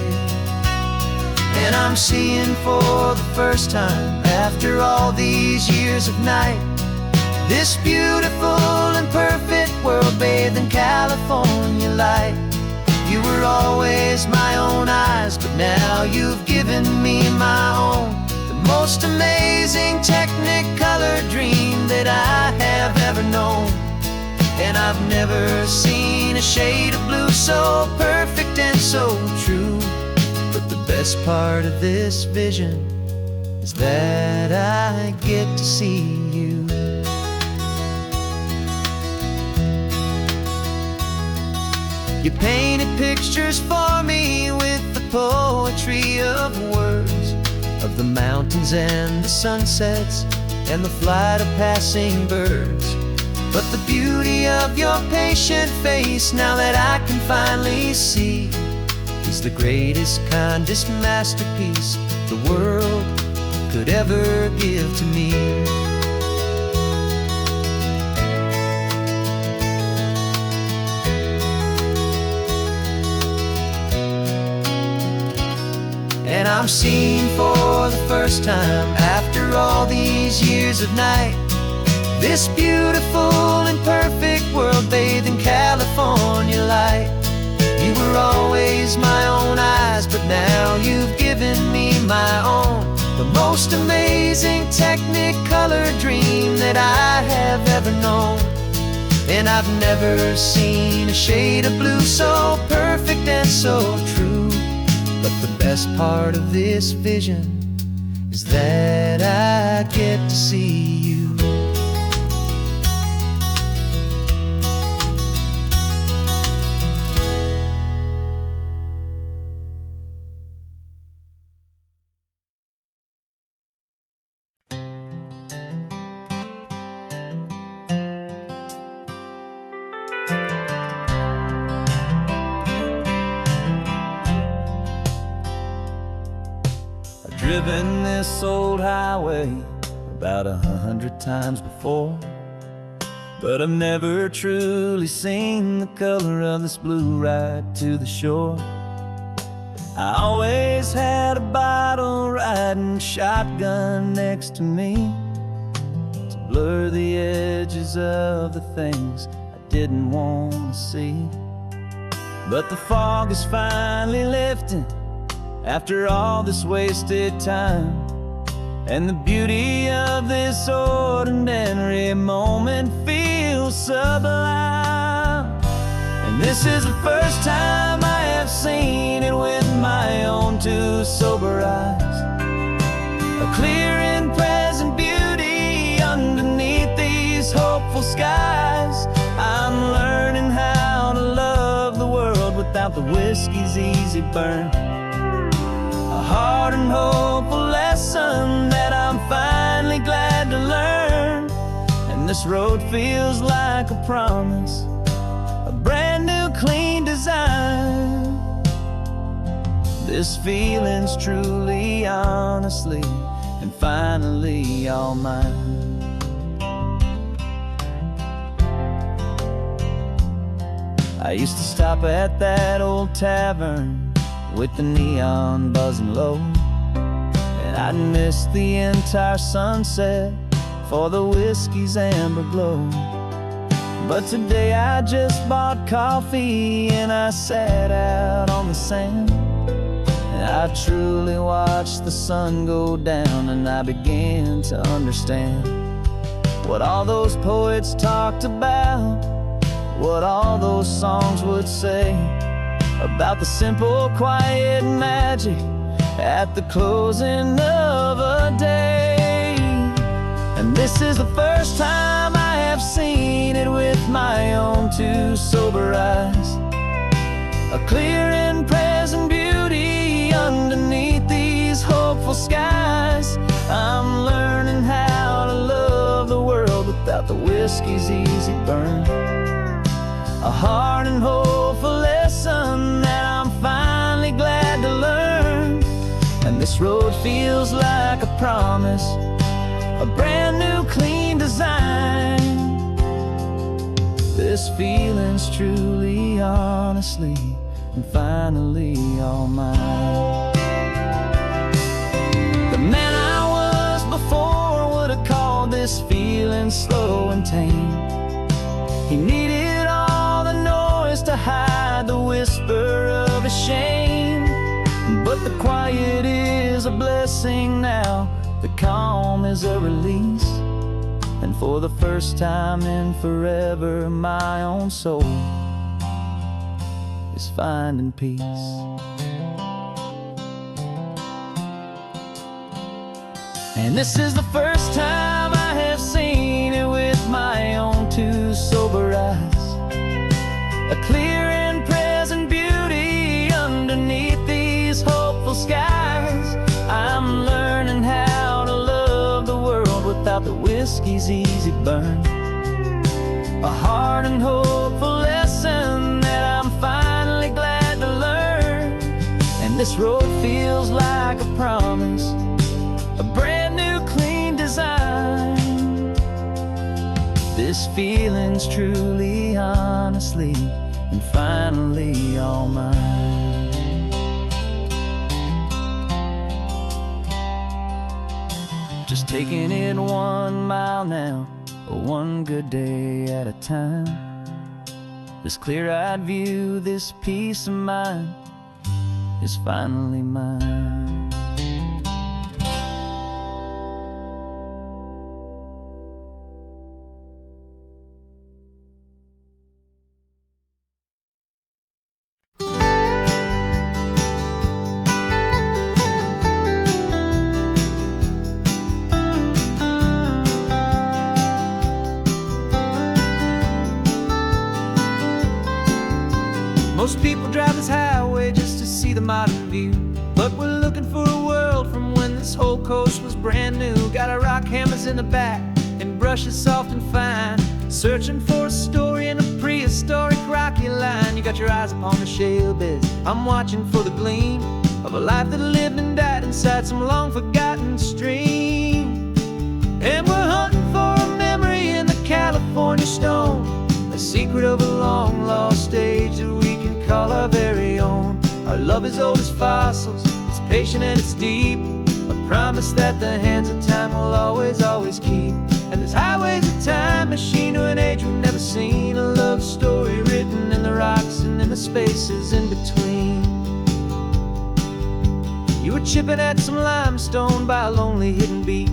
And I'm seeing for the first time after all these years of night, this beautiful and perfect world bathed in California light. You were always my own eyes, but now you've given me my own. The most amazing technicolor dream that I have ever known. And I've never seen a shade of blue so perfect and so true. But the best part of this vision is that I get to see you. You painted pictures for me with the poetry of words, of the mountains and the sunsets and the flight of passing birds. But the beauty of your patient face, now that I can finally see, is the greatest, kindest masterpiece the world could ever give to me. And I'm seeing for the first time, after all these years of night, this beautiful and perfect world bathed in California light. You were always my own eyes, but now you've given me my own, the most amazing technicolor dream that I have ever known. And I've never seen a shade of blue so perfect and so true. But the best part of this vision is that I get to see you. Driven this old highway about 100 times before, but I've never truly seen the color of this blue right to the shore. I always had a bottle riding shotgun next to me to blur the edges of the things I didn't want to see. But the fog is finally lifting after all this wasted time, and the beauty of this ordinary moment feels sublime. And this is the first time I have seen it with my own two sober eyes, a clear and present beauty underneath these hopeful skies. I'm learning how to love the world without the whiskey's easy burn, a hard and hopeful lesson that I'm finally glad to learn. And this road feels like a promise, a brand new clean design. This feeling's truly, honestly, and finally all mine. I used to stop at that old tavern with the neon buzzing low, and I'd miss the entire sunset for the whiskey's amber glow. But today I just bought coffee and I sat out on the sand, and I truly watched the sun go down, and I began to understand what all those poets talked about, what all those songs would say about the simple, quiet magic at the closing of a day. And this is the first time I have seen it with my own two sober eyes, a clear and present beauty underneath these hopeful skies. I'm learning how to love the world without the whiskey's easy burn, a hard and hopeful lesson that I'm finally glad to learn. And this road feels like a promise, a brand new clean design. This feeling's truly, honestly, and finally all mine. The man I was before would have called this feeling slow and tame. He needed all the noise to hide the whisper of his shame. But the quiet is a blessing now, the calm is a release. And for the first time in forever, my own soul is finding peace. And this is the first time I have seen it with my own two sober eyes. A clear and present beauty underneath these hopeful skies. I'm learning how to love the world without the whiskey's easy burn. A hard and hopeful lesson that I'm finally glad to learn. And this road feels like a promise, a brand new clean design. This feeling's truly, honestly, and finally all mine. Just taking it 1 mile now, one good day at a time. This clear-eyed view, this peace of mind is finally mine. Most people drive this highway just to see the modern view, but we're looking for a world from when this whole coast was brand new. Got our rock hammers in the back and brushes soft and fine, searching for a story in a prehistoric rocky line. You got your eyes upon the shale beds, I'm watching for the gleam of a life that lived and died inside some long forgotten stream. And we're hunting for a memory in the California stone, a secret of a long lost age that we can call our very own. Our love is old as fossils, it's patient and it's deep, a promise that the hands of time will always, always keep. And this highway's a time machine to an age we've never seen, a love story written in the rocks and in the spaces in between. You were chipping at some limestone by a lonely hidden beach,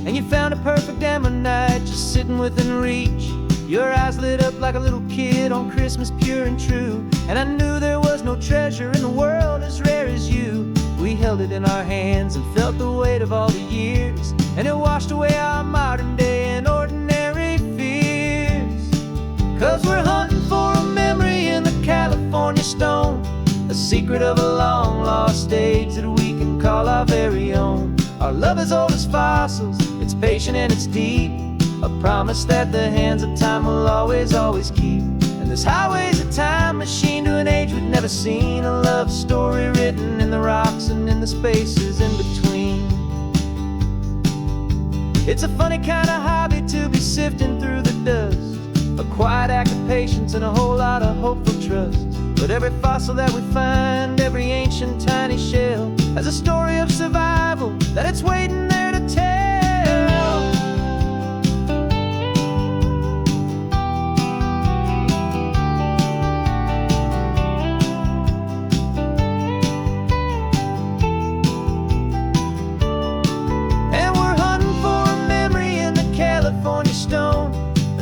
and you found a perfect ammonite just sitting within reach. Your eyes lit up like a little kid on Christmas, pure and true, and I knew there was no treasure in the world as rare as you. We held it in our hands and felt the weight of all the years, and it washed away our modern day and ordinary fears. 'Cause we're hunting for a memory in the California stone, a secret of a long lost age that we can call our very own. Our love is old as fossils, it's patient and it's deep, a promise that the hands of time will always, always keep. And this highway's a time machine to an age we've never seen, a love story written in the rocks and in the spaces in between. It's a funny kind of hobby to be sifting through the dust, a quiet act of patience and a whole lot of hopeful trust. But every fossil that we find, every ancient tiny shell, has a story of survival that it's waiting there to tell.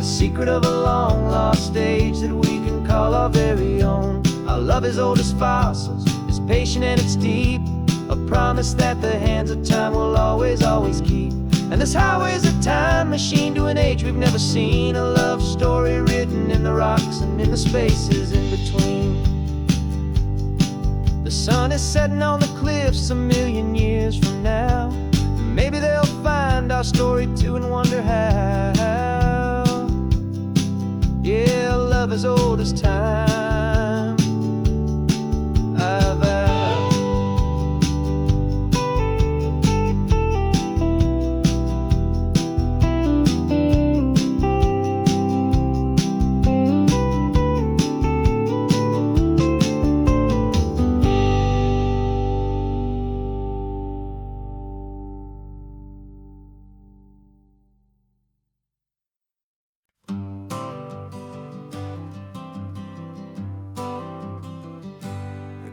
Secret of a long lost age that we can call our very own. Our love is old as fossils, it's patient and it's deep, a promise that the hands of time will always, always keep. And this highway's a time machine to an age we've never seen, a love story written in the rocks and in the spaces in between. The sun is setting on the cliffs a million years from now, maybe they'll find our story too and wonder how. Yeah, love as old as time, I vow.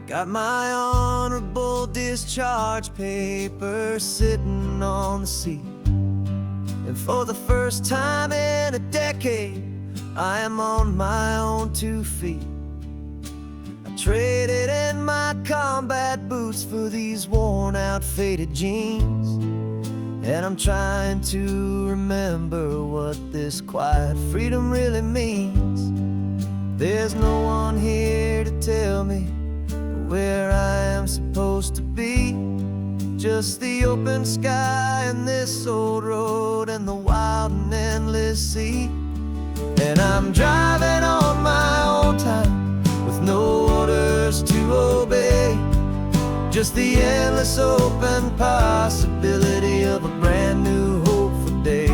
Got my honorable discharge paper sitting on the seat, and For the first time in a decade, I am on my own 2 feet. I traded in my combat boots for these worn out faded jeans, and I'm trying to remember what this quiet freedom really means. There's no one here to tell me where I am supposed to be. Just the open sky and this old road and the wild and endless sea. And I'm driving on my own time with no orders to obey. Just the endless open possibility of a brand new hopeful day.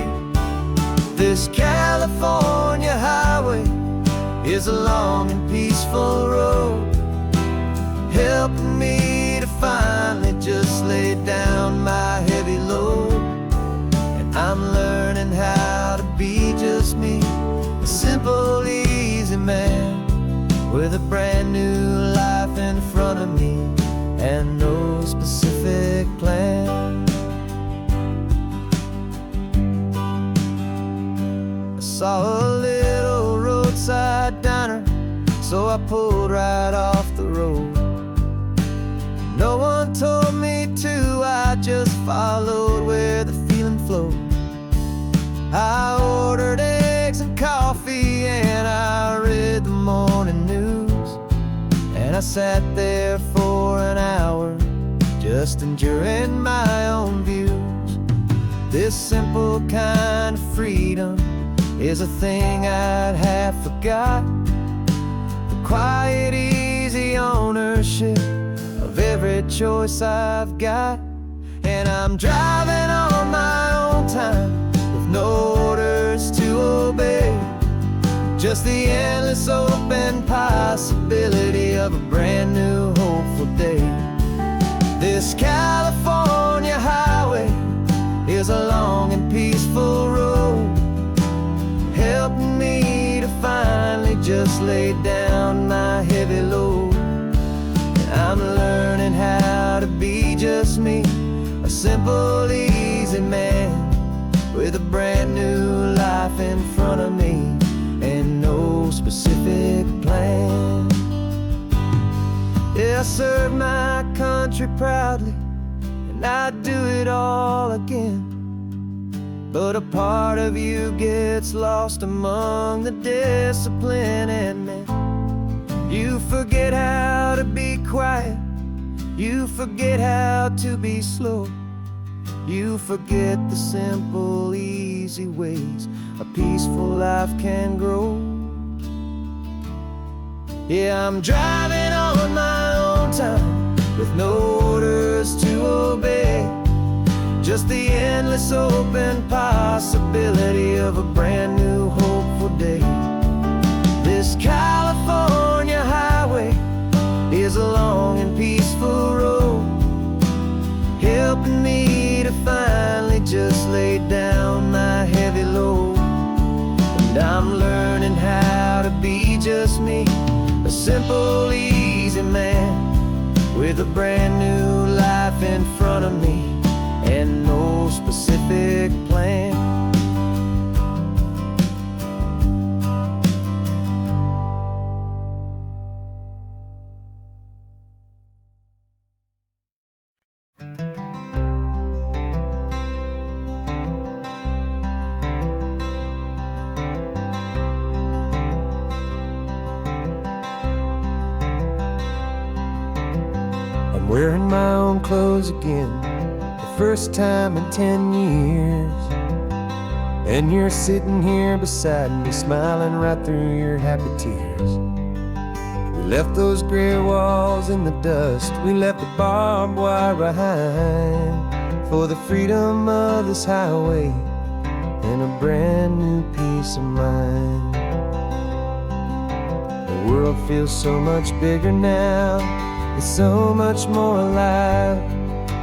This California highway is a long and peaceful road, helping me to finally just lay down my heavy load. And I'm learning how to be just me, a simple, easy man with a brand new life in front of me and no specific plan. I saw a little roadside diner, so I pulled right off the road. No one told me to, I just followed where the feeling flowed. I ordered eggs and coffee and I read the morning news, and I sat there for an hour just enjoying my own views. This simple kind of freedom is a thing I'd have forgot. The quiet, easy ownership of every choice I've got. And I'm driving on my own time with no orders to obey. Just the endless open possibility of a brand new hopeful day. This California highway is a long and peaceful road, helping me to finally just lay down my heavy load. I'm learning how to be just me, a simple, easy man with a brand new life in front of me and no specific plan. Yeah, I serve my country proudly and I'd do it all again, but a part of you gets lost among the discipline and men. You forget how to be quiet, you forget how to be slow, you forget the simple, easy ways a peaceful life can grow. Yeah, I'm driving on my own time with no orders to obey. Just the endless open possibility of a brand new hopeful day. This California highway is a long and peaceful road, helping me to finally just lay down my heavy load. And I'm learning how to be just me, a simple, easy man with a brand new life in front of me and no specific plan. I'm wearing my own clothes again, the first time in 10 years. And you're sitting here beside me, smiling right through your happy tears. We left those gray walls in the dust, we left the barbed wire behind, for the freedom of this highway and a brand new peace of mind. The world feels so much bigger now, it's so much more alive.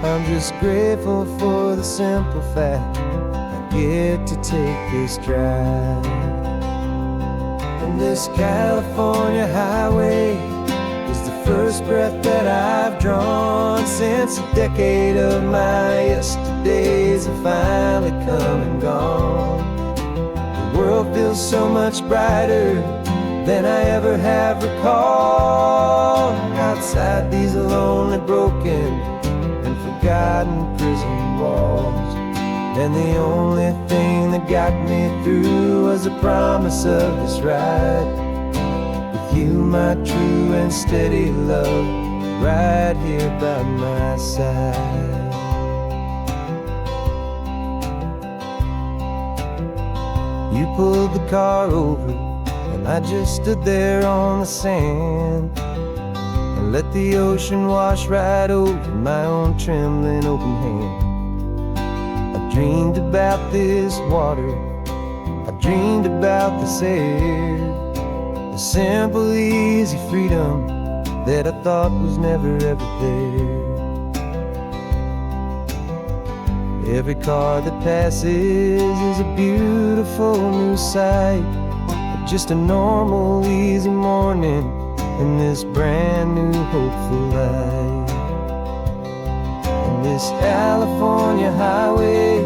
I'm just grateful for the simple fact I get to take this drive. And this California highway is the first breath that I've drawn since a decade of my yesterdays have finally come and gone. The world feels so much brighter than I ever have recalled. Outside these lonely, broken, and forgotten prison walls. And the only thing that got me through was the promise of this ride with you, my true and steady love, right here by my side. You pulled the car over and I just stood there on the sand and let the ocean wash right over my own trembling open hand. I dreamed about this water, I dreamed about this air, the simple, easy freedom that I thought was never ever there. Every car that passes is a beautiful new sight, but just a normal, easy morning in this brand new, hopeful life. And this California highway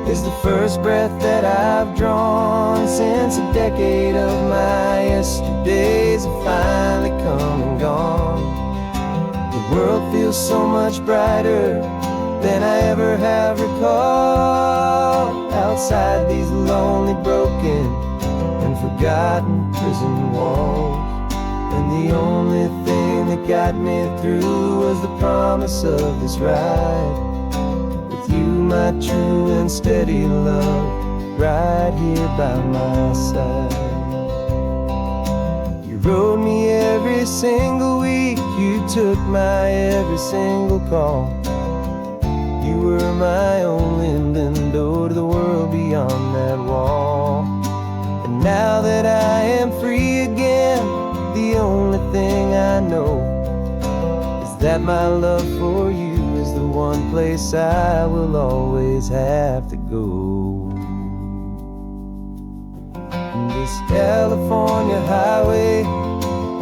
is the first breath that I've drawn since a decade of my yesterdays have finally come and gone. The world feels so much brighter than I ever have recalled. Outside these lonely, broken, and forgotten prison walls. And the only thing that got me through was the promise of this ride with you, my true and steady love, right here by my side. You rode me every single week, you took my every single call. You were my only window to the world beyond that wall. And now that I am free again, the only thing I know is that my love for you is the one place I will always have to go. And this California highway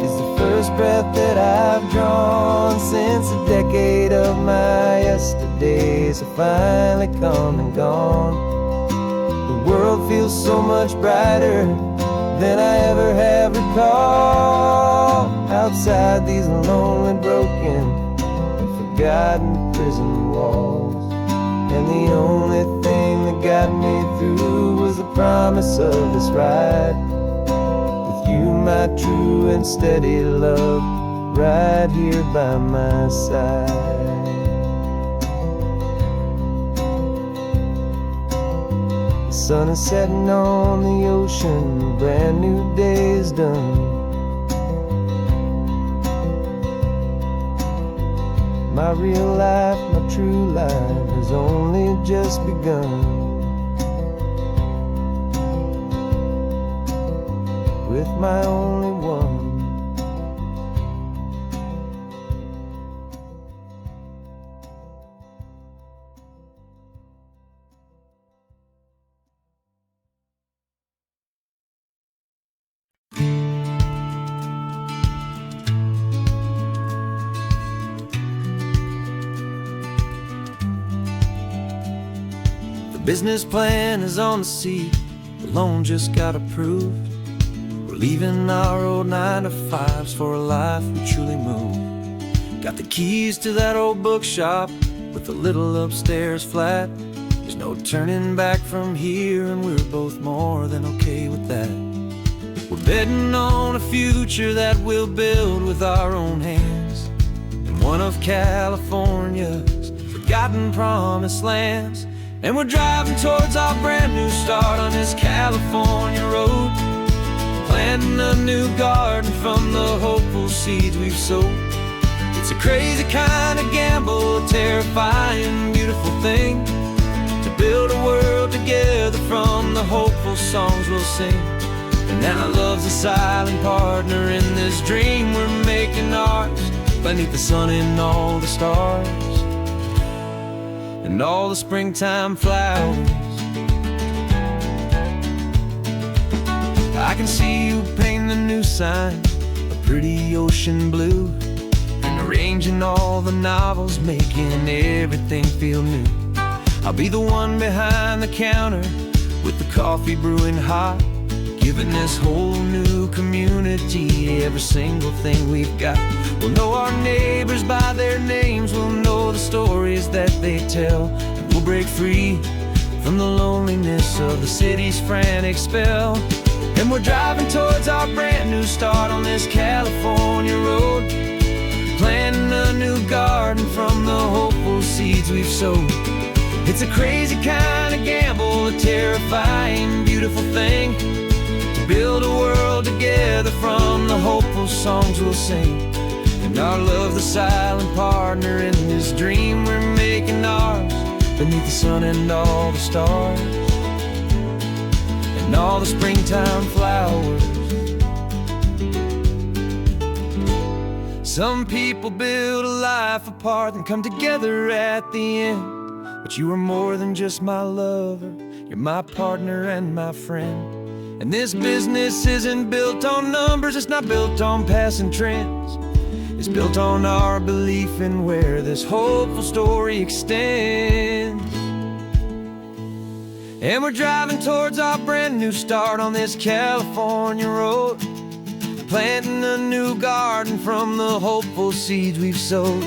is the first breath that I've drawn since a decade of my yesterdays have finally come and gone. The world feels so much brighter than I ever have recalled. Outside these lonely, broken, and forgotten prison walls. And the only thing that got me through was the promise of this ride with you, my true and steady love, right here by my side. The sun is setting on the ocean, a brand new day is done. My real life, my true life has only just begun. With my only one. The business plan is on the seat, the loan just got approved. We're leaving our old 9-to-5s for a life we truly move. Got the keys to that old bookshop with the little upstairs flat. There's no turning back from here, and we're both more than okay with that. We're betting on a future that we'll build with our own hands in one of California's forgotten promised lands. And we're driving towards our brand new start on this California road, planting a new garden from the hopeful seeds we've sowed. It's a crazy kind of gamble, a terrifying, beautiful thing, to build a world together from the hopeful songs we'll sing. And now love's a silent partner in this dream we're making ours, beneath the sun and all the stars and all the springtime flowers. I can see you paint the new sign a pretty ocean blue, arranging all the novels, making everything feel new. I'll be the one behind the counter with the coffee brewing hot, giving this whole new community every single thing we've got. We'll know our neighbors by their names, we'll know the stories that they tell, and we'll break free from the loneliness of the city's frantic spell. And we're driving towards our brand new start on this California road, planting a new garden from the hopeful seeds we've sowed. It's a crazy kind of gamble, a terrifying, beautiful thing, to build a world together from the hopeful songs we'll sing. And our love, the silent partner in this dream we're making ours, beneath the sun and all the stars, and all the springtime flowers. Some people build a life apart and come together at the end, but you are more than just my lover, you're my partner and my friend. And this business isn't built on numbers, it's not built on passing trends, it's built on our belief in where this hopeful story extends. And we're driving towards our brand new start on this California road, planting a new garden from the hopeful seeds we've sowed.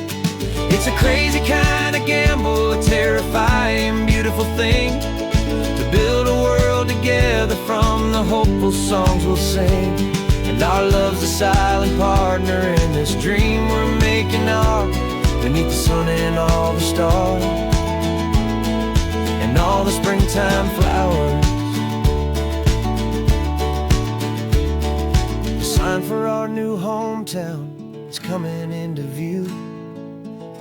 It's a crazy kind of gamble, a terrifying, beautiful thing, to build a world together from the hopeful songs we'll sing. And our love's a silent partner in this dream we're making ours, beneath the sun and all the stars, and all the springtime flowers. The sign for our new hometown is coming into view.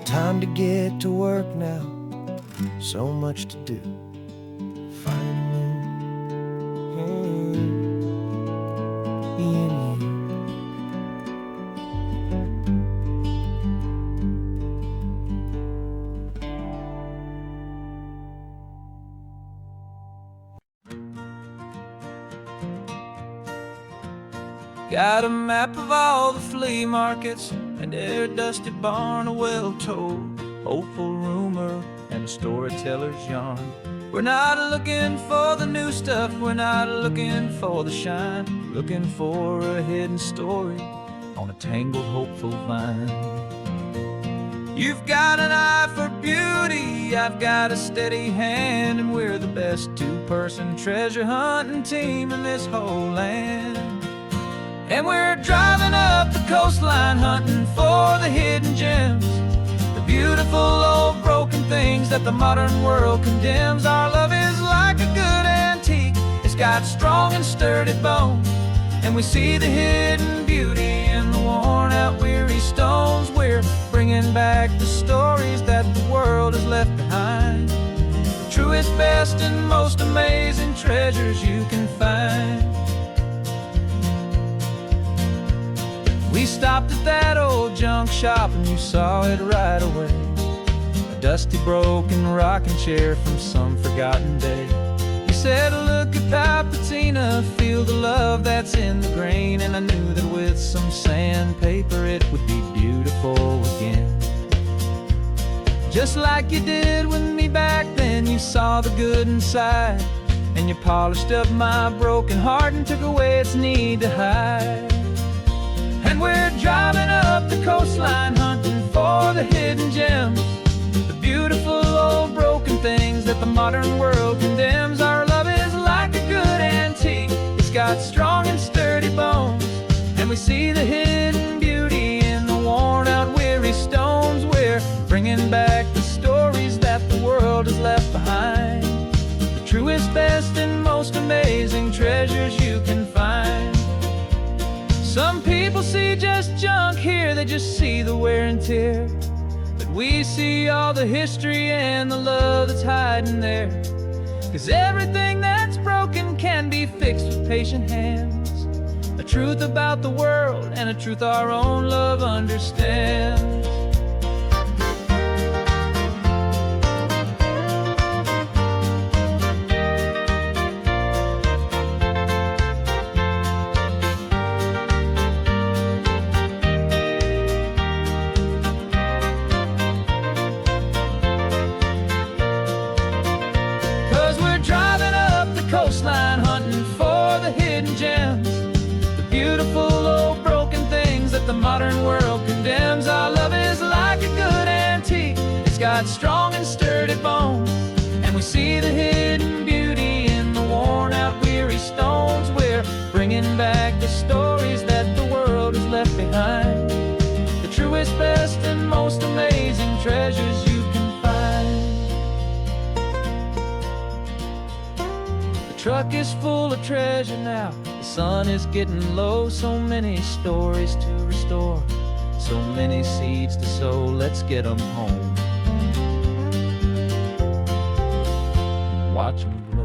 Time to get to work now, so much to do. Finding me and you. Got a map of all the flea markets and their dusty barn, a well-told hopeful rumor and a storyteller's yarn. We're not looking for the new stuff, we're not looking for the shine, looking for a hidden story on a tangled hopeful vine. You've got an eye for beauty, I've got a steady hand, and we're the best two-person treasure hunting team in this whole land. And we're driving up the coastline hunting for the hidden gems, the beautiful old broken things that the modern world condemns. Our love is like a good antique, it's got strong and sturdy bones, and we see the hidden beauty in the worn out weary stones. We're bringing back the stories that the world has left behind, the truest, best, and most amazing treasures you can find. We stopped at that old junk shop and you saw it right away, a dusty broken rocking chair from some forgotten day. You said, look at Papatina, feel the love that's in the grain, and I knew that with some sandpaper it would be beautiful again. Just like you did with me back then, you saw the good inside, and you polished up my broken heart and took away its need to hide. And we're driving up the coastline hunting for the hidden gems, the beautiful old broken things that the modern world condemns. Our love is like a good antique, it's got strong and sturdy bones, and we see the hidden beauty in the worn out weary stones. We're bringing back the stories that the world has left behind, the truest, best, and most amazing treasures you can find. Some people see just junk here, they just see the wear and tear, but we see all the history and the love that's hiding there. 'Cause everything that's broken can be fixed with patient hands, a truth about the world and a truth our own love understands. the hidden gems, the beautiful old broken things that the modern world condemns. Our love is like a good antique, it's got strong and sturdy bones, and we see the hidden beauty in the worn out weary stones. We're bringing back the stories that the world has left behind, the truest, best, and most amazing treasures you can find. The truck is full of treasure now, the sun is getting low. So many stories to restore, so many seeds to sow. Let's get them home, watch them grow.